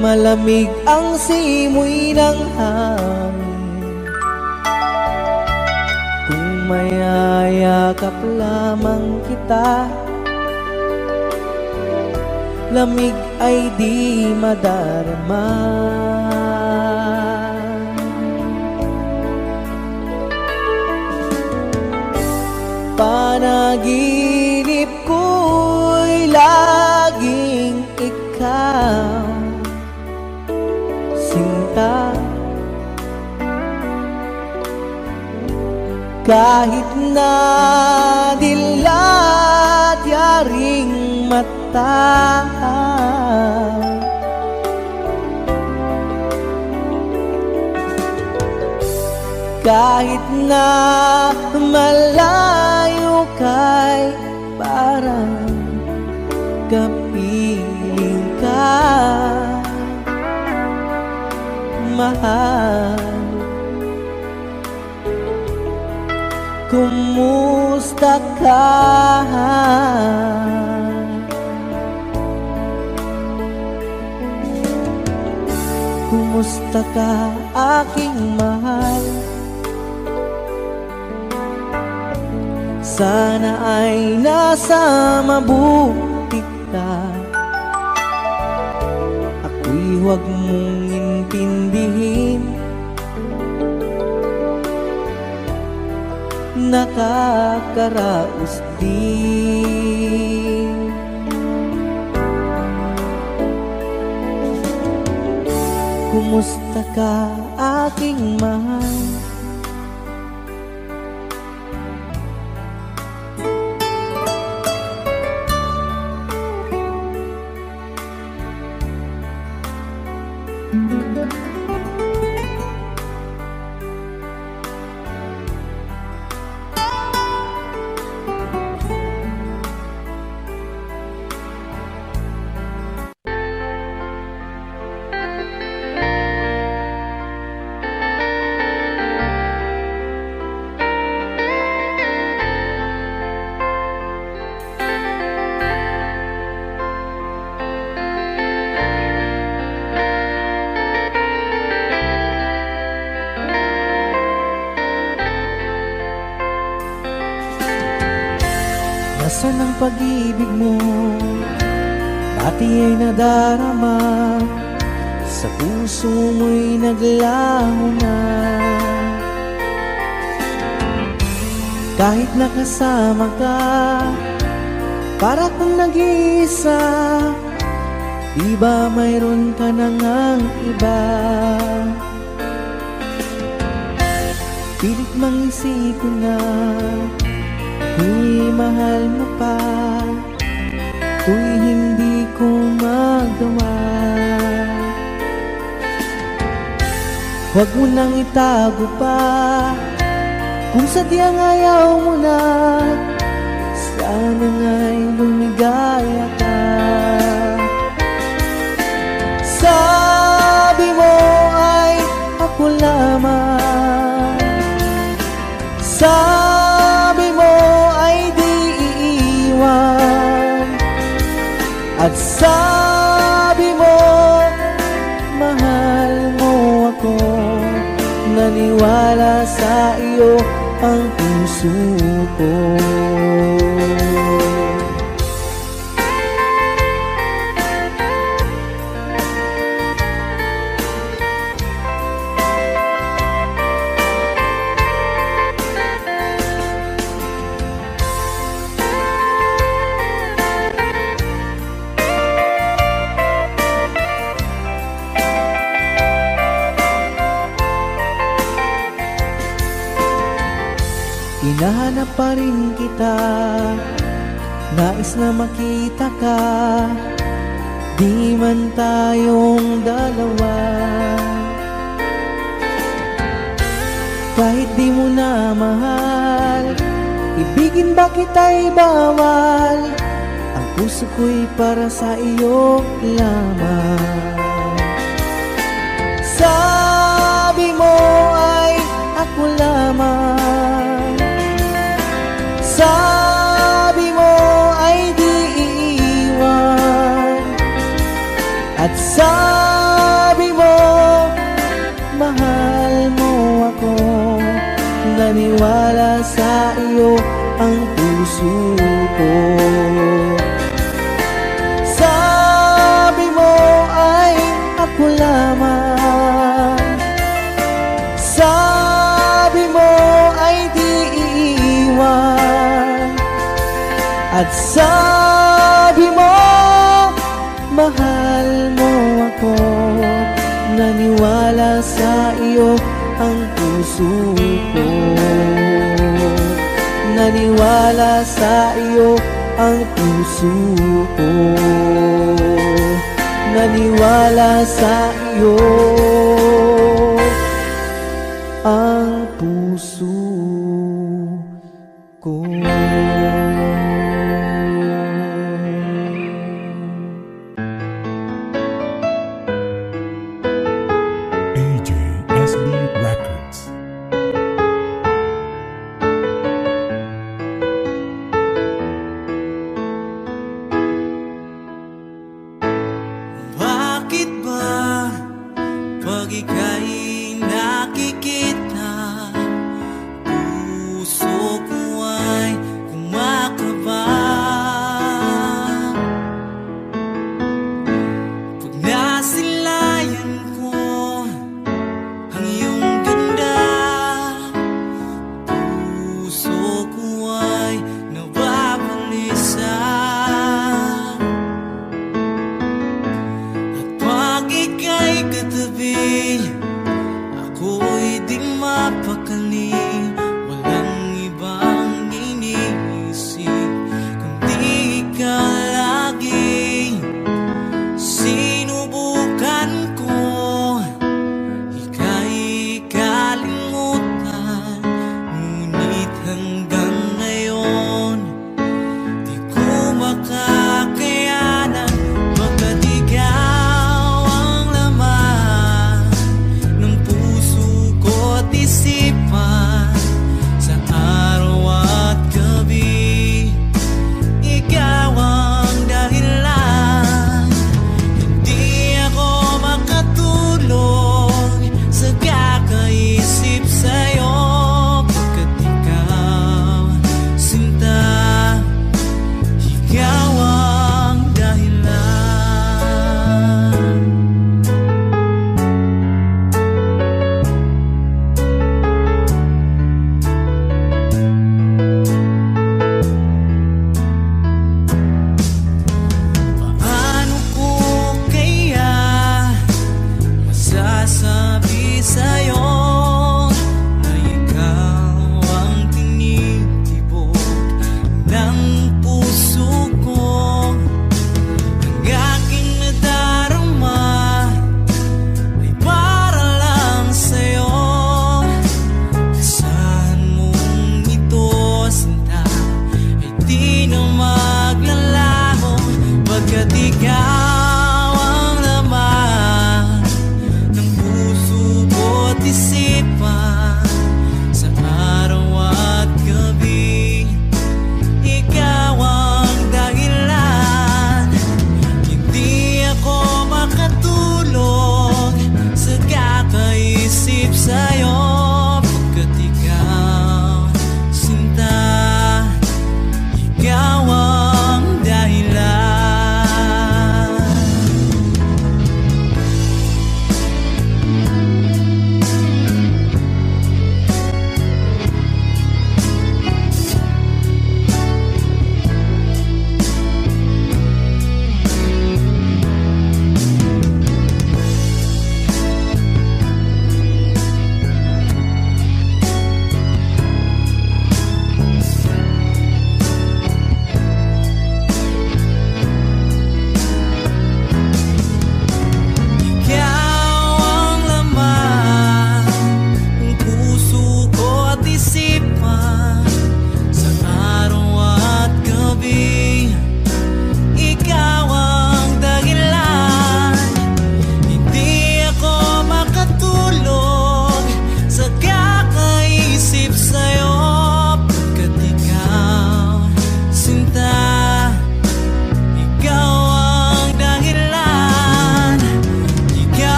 malamig ang simoy ng hangin. Kung mayayakap lamang kita, lamig ay di madarama. Panaginip ko'y laging ikaw, sinta. Kahit na dilat yaring mata, kahit na malayo kay parang kapiling ka, mahal. Kumusta ka? Kumusta ka aking mahal? Sana ay nasa mabuti ka. Ako'y huwag mong intindihin, nakakaraos din. Kumusta ka aking mahal? Nasaan ang pag-ibig mo? Dati ay nadarama, sa puso mo'y naglaho na. Kahit nakasama ka, para kang nag-iisa, Di ba mayroon ka na ngang iba? Pilit mang isipin na ako'y mahal mo pa, ako'y hindi ko magawa. Huwag mo nang itago pa, kung sadyang ayaw mo na, sana nga'y lumigaya ka. Sabi mo ay ako lamang, sabi mo ay di iiwan, at sabi mo mahal mo ako. Naniwala sa iyo ang puso ko. Hinahanap pa rin kita, nais na makita ka, di man tayong dalawa. Kahit di mo na mahal, ibigin ba kita'y bawal, ang puso ko'y para sa iyo lamang. Sabi mo ay ako lamang, sabi mo ay di iiwan, at sabi mo mahal mo ako. Naniwala sa iyo ang puso ko. Sabi mo ay ako lamang, sabi mo ay di iiwan, at sabi mo mahal mo ako. Naniwala sa iyo ang puso ko. Naniwala sa iyo ang puso ko. Naniwala sa iyo ang puso ko. AJSB Records. Bakit ba pag ika'y nakikita, puso ko ay kumakaba?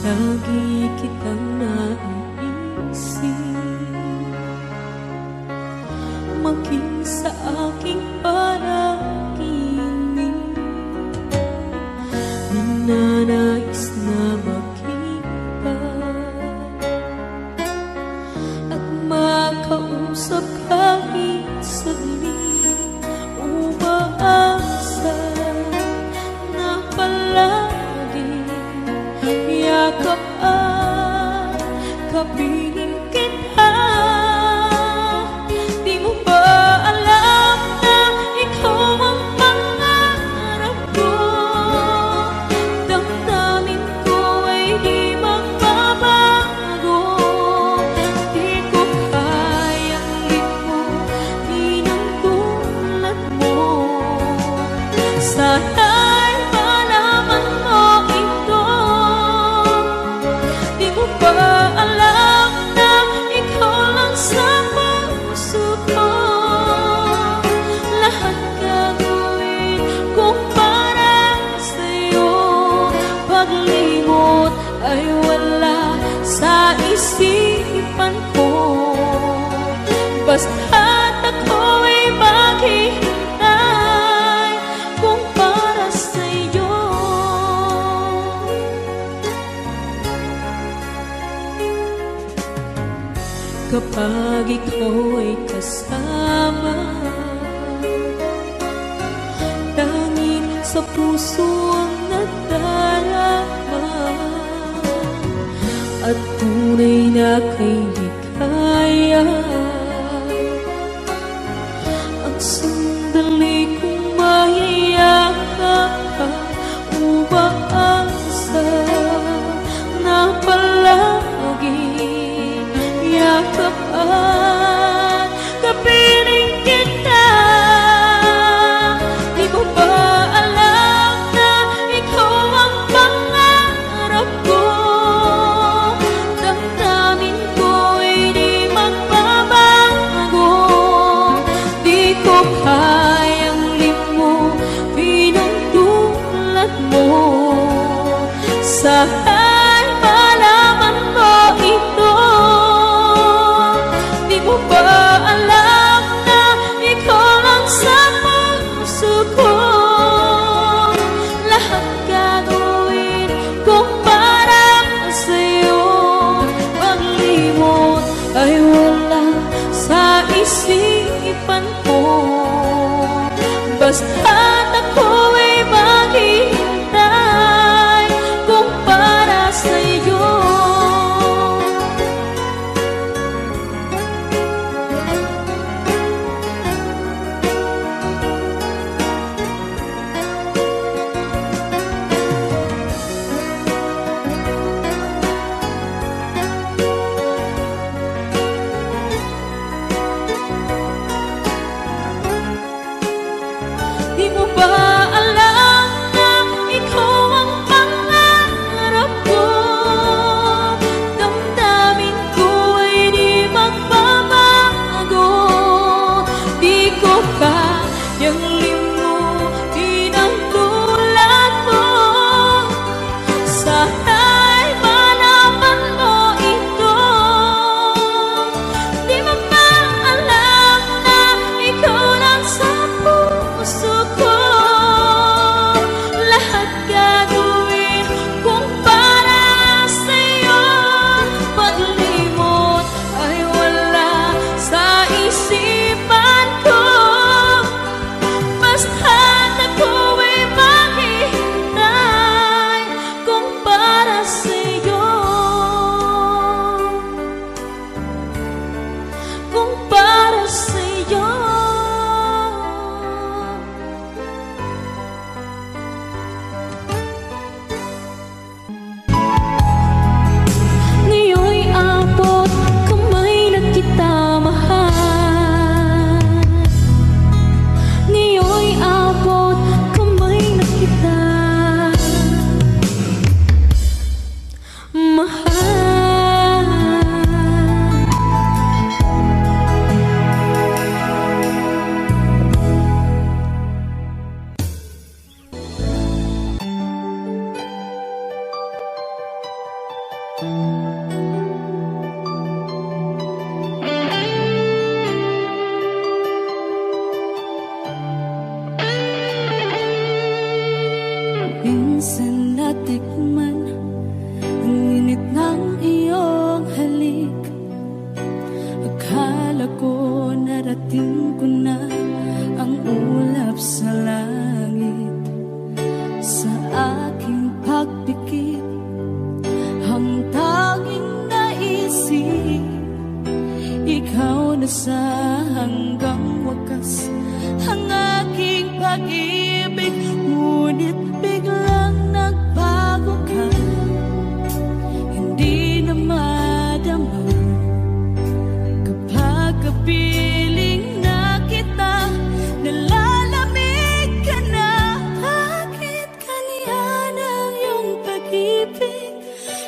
Lagi kitang naiisip, maging sa aking panaginip. Ninanais na makita at makausap kahit saglit. Umaasa na palagi yakap at kapiling kita. Di mo ba alam na ikaw ang pangarap ko? Damdamin ko ay di magbabago. Di ko kayang limutin ang tulad mo. Sana'y malaman mo ito. Di mo ba alam na ikaw lang sa puso ko? Lahat gagawin kong para sa'yo. Paglimot ay wala sa isipan ko. Basta't ako'y maghihintay kung para sa'yo. Kapag ikaw ay kasama, langit sa puso ang nadarama, at tunay na kay likaya. Ang sandali kong mayayakap ka, umaasa na palagi yakap at kapiling kita. Di mo ba alam na ikaw ang pangarap ko? Damdamin ko ay di magbabago. Di ko kayang limutin ang tulad mo. Sana'y malaman mo ito. Di mo ba alam na ikaw lang sa puso ko? Lahat gagawin kong para sa'yo. Paglimot ay wala sa isipan ko. Basta't ako'y maghihintay kung para sa'yo. Di mo ba alam na ikaw ang pangarap ko? Damdamin ko ay di magbabago. Di ko kayang limutin ang tulad mo. Sana'y malaman mo ito. Di mo ba alam na ikaw lang sa puso ko? Lahat gagawin kung para sa'yo. Paglimot ay wala sa isipan ko. Basta't ako'y maghihintay kung para sa'yo. Kung para sa'yo. minsan natikman ang init ng iyong halik. Akala ko narating ko na ang ulap sa langit. Sa aking pagpikit, ang tanging naisip, ikaw na sa hanggang wakas ang aking pag-ibig. Ngunit biglang nagbago ka, hindi na madama kapag kapiling na kita, nalalamig ka na. Bakit kaniyan ang iyong pag-ibig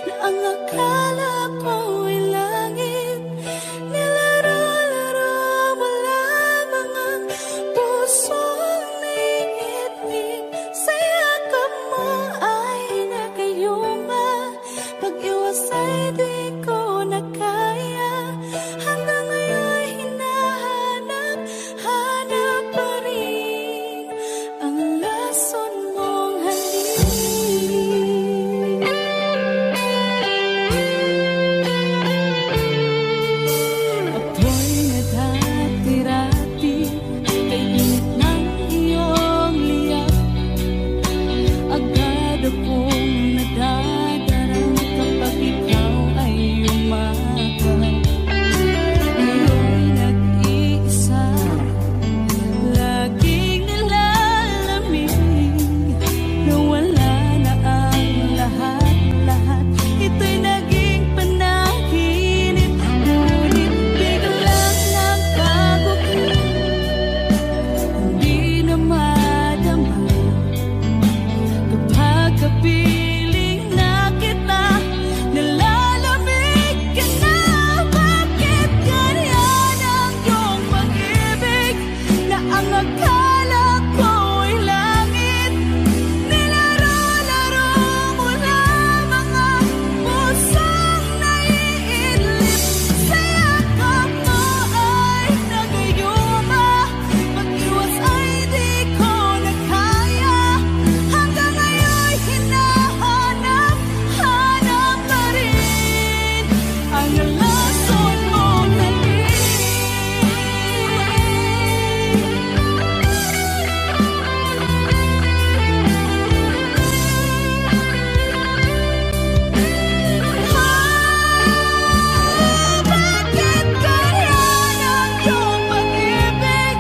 na ang akala ko'y langit? Nilaro-laro mo lamang ang pusong naiinig. Sa yakap mo ay nagayuma, pag-iwas ay di ko na kaya. Hanggang ngayon hinahanap, hanap pa rin ang lason mong halik. Ako'y nadati-rati kay init ng iyong liyak. Agad akong nadadarang kapag ikaw ay umagat. Ngayon nag-iisa, laging nilalamig, nawala na ang lahat-lahat. Ito'y naging panaginip, ngunit biglang nagbago ka, hindi na madama kapag kapiling na kita, nalalamig ka na. Bakit ganyan ang iyong pag-ibig na ang akala ko'y langit? Nilaro-laro mo lamang ang pusong naiidlip. Sa yakap mo ay nagayuma, pag-iwas ay di ko na kaya. Hanggang ngayon hinahanap, hanap pa rin ang lason mong halik. Bakit ganyan ang iyong pag-ibig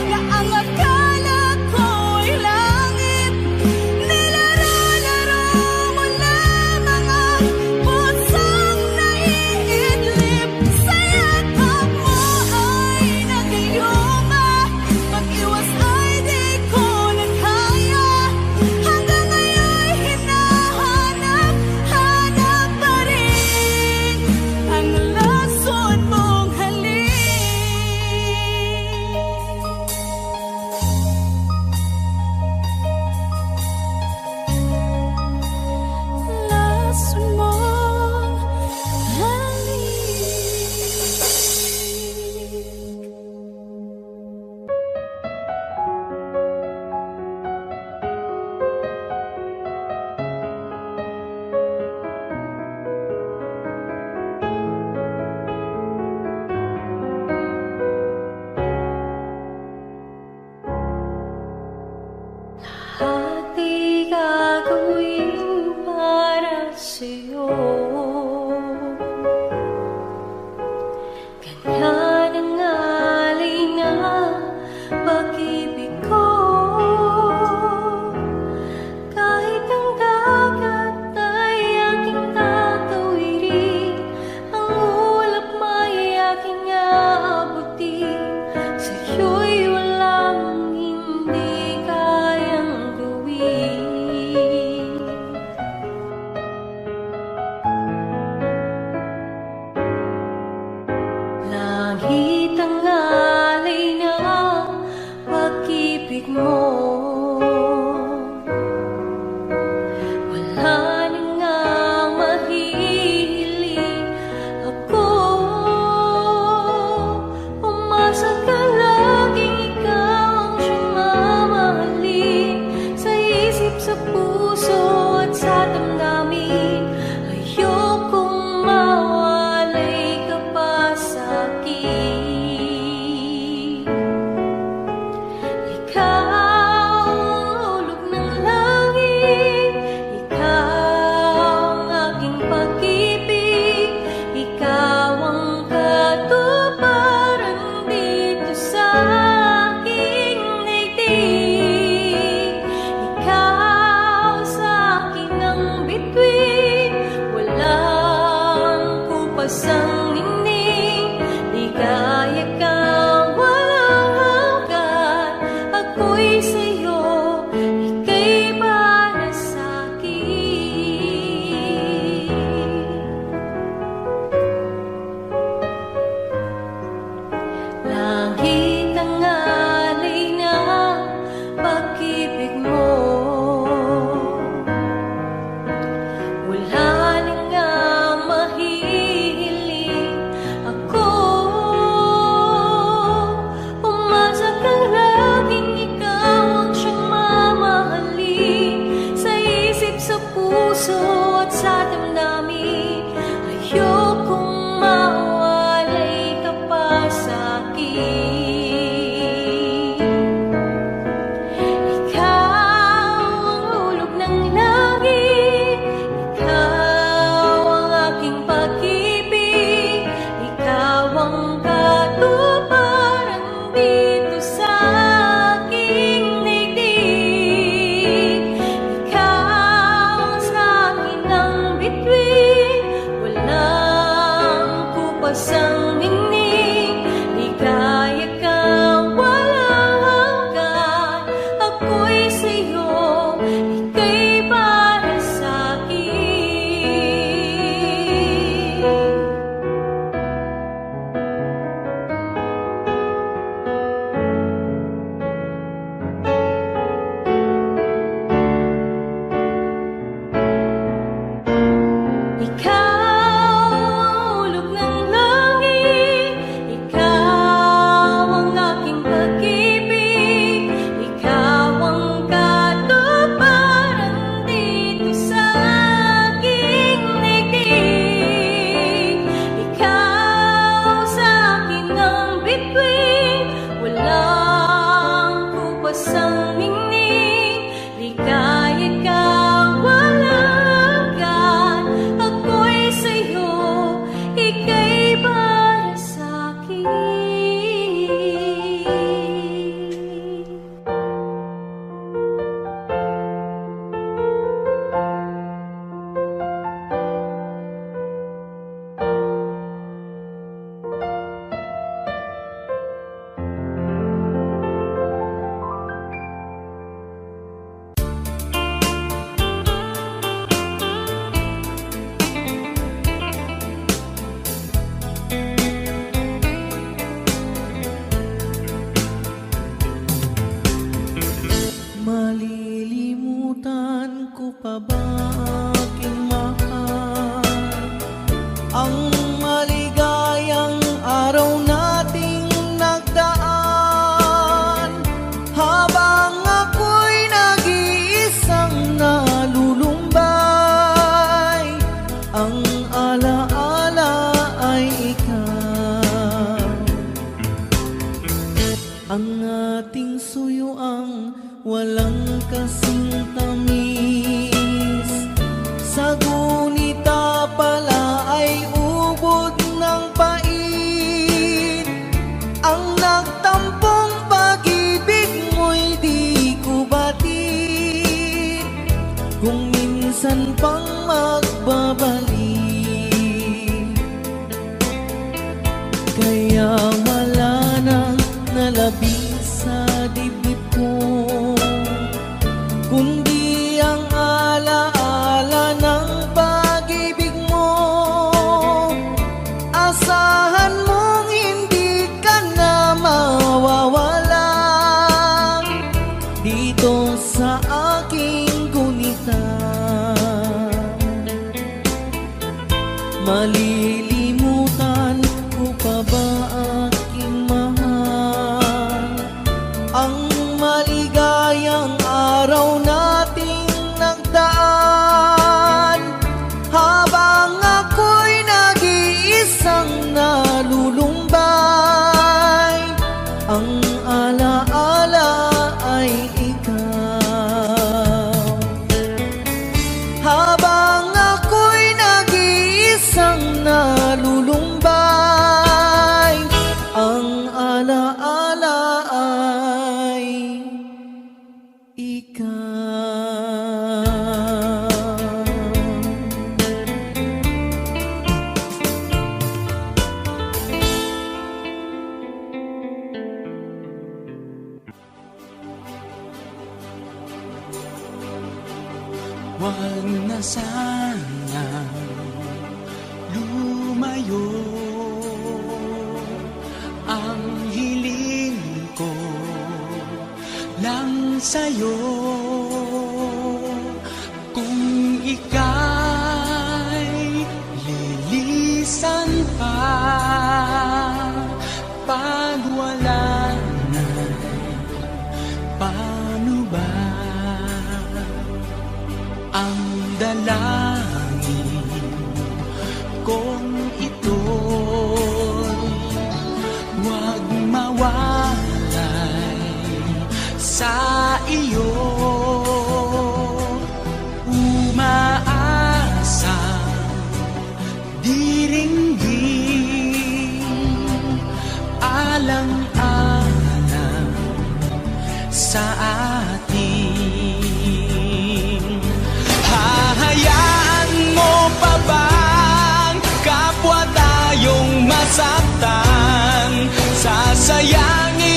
na ang akala ko'y langit? Nilaro-laro mo lamang ang pusong naiidlip. Sa yakap mo ay nagayuma, pag-iwas ay di ko na kaya. Hanggang ngayon hinahanap, hanap pa rin ang lason mong halik. Lason mong halik. Lahat ay gagawin para sa'yo. Ganyan ang alay na pag-ibig ko. Kahit ang dagat ay aking tatawirin, ang ulap may aking aabutin. Sa'yo'y walang hindi kayang gawin. Langit ang alay na pag-ibig mo. Wala na ngang mahihiling ako. Umasa ka laging ikaw ang siyang mamahalin sa isip, sa puso puso at sa damdamin. Ayokong mawalay ka pa sa'kin. Ikaw ang hulog ng langit, ikaw ang aking pag-ibig, ikaw ang katuparan dito sa aking daigdig. Ikaw sa akin ang bituin, walang kupas ang ningning. Ligaya kang walang hanggan, ako'y sa'yo, ika'y para sa'kin. Ikaw ang hulog ng langit, ikaw ang aking pag-ibig, ikaw ang katuparan dito sa aking daigdig. Ikaw sa akin ang bituin, walang kupas ang ningning. Ligaya kang walang hanggan, ako'y sa'yo, ika'y para sa'kin. Malilimutan ko pa ba aking mahal ang maligayang araw nating nagdaan, habang ako'y nag-iisang nalulumbay. Ang alaala ay ikaw, ang ating suyuang walang kasing tamis. Sa gunita pala ay ubod ng pait. Ang nagtampong pag-ibig mo'y di ko batid, kung minsan pang magbabalik. Kaya wala nang nalabis sa dibdib ko, kundi ang alaala ng pag-ibig mo. Asahan mong hindi ka na mawawala dito sa aking gunita. Malilimutan ko pa ba aking mahal ang maligayang araw nating nagdaan, habang ako'y nag-iisang nalulumbay. Ang alaala ay ikaw, habang ako'y nag-iisang nalulumbay. Ang alaala ay Huwag na sana lumayo, ang hiling ko lang sa'yo. Kung ika'y lilisan pa, pag wala na, paano ba? Ang dalangin kong ito'y huwag mawalay sa iyo. Umaasa, diringgin, alang-alang sa atin. Hahayaan mo pa bang kapwa tayong masaktan? Sasayangin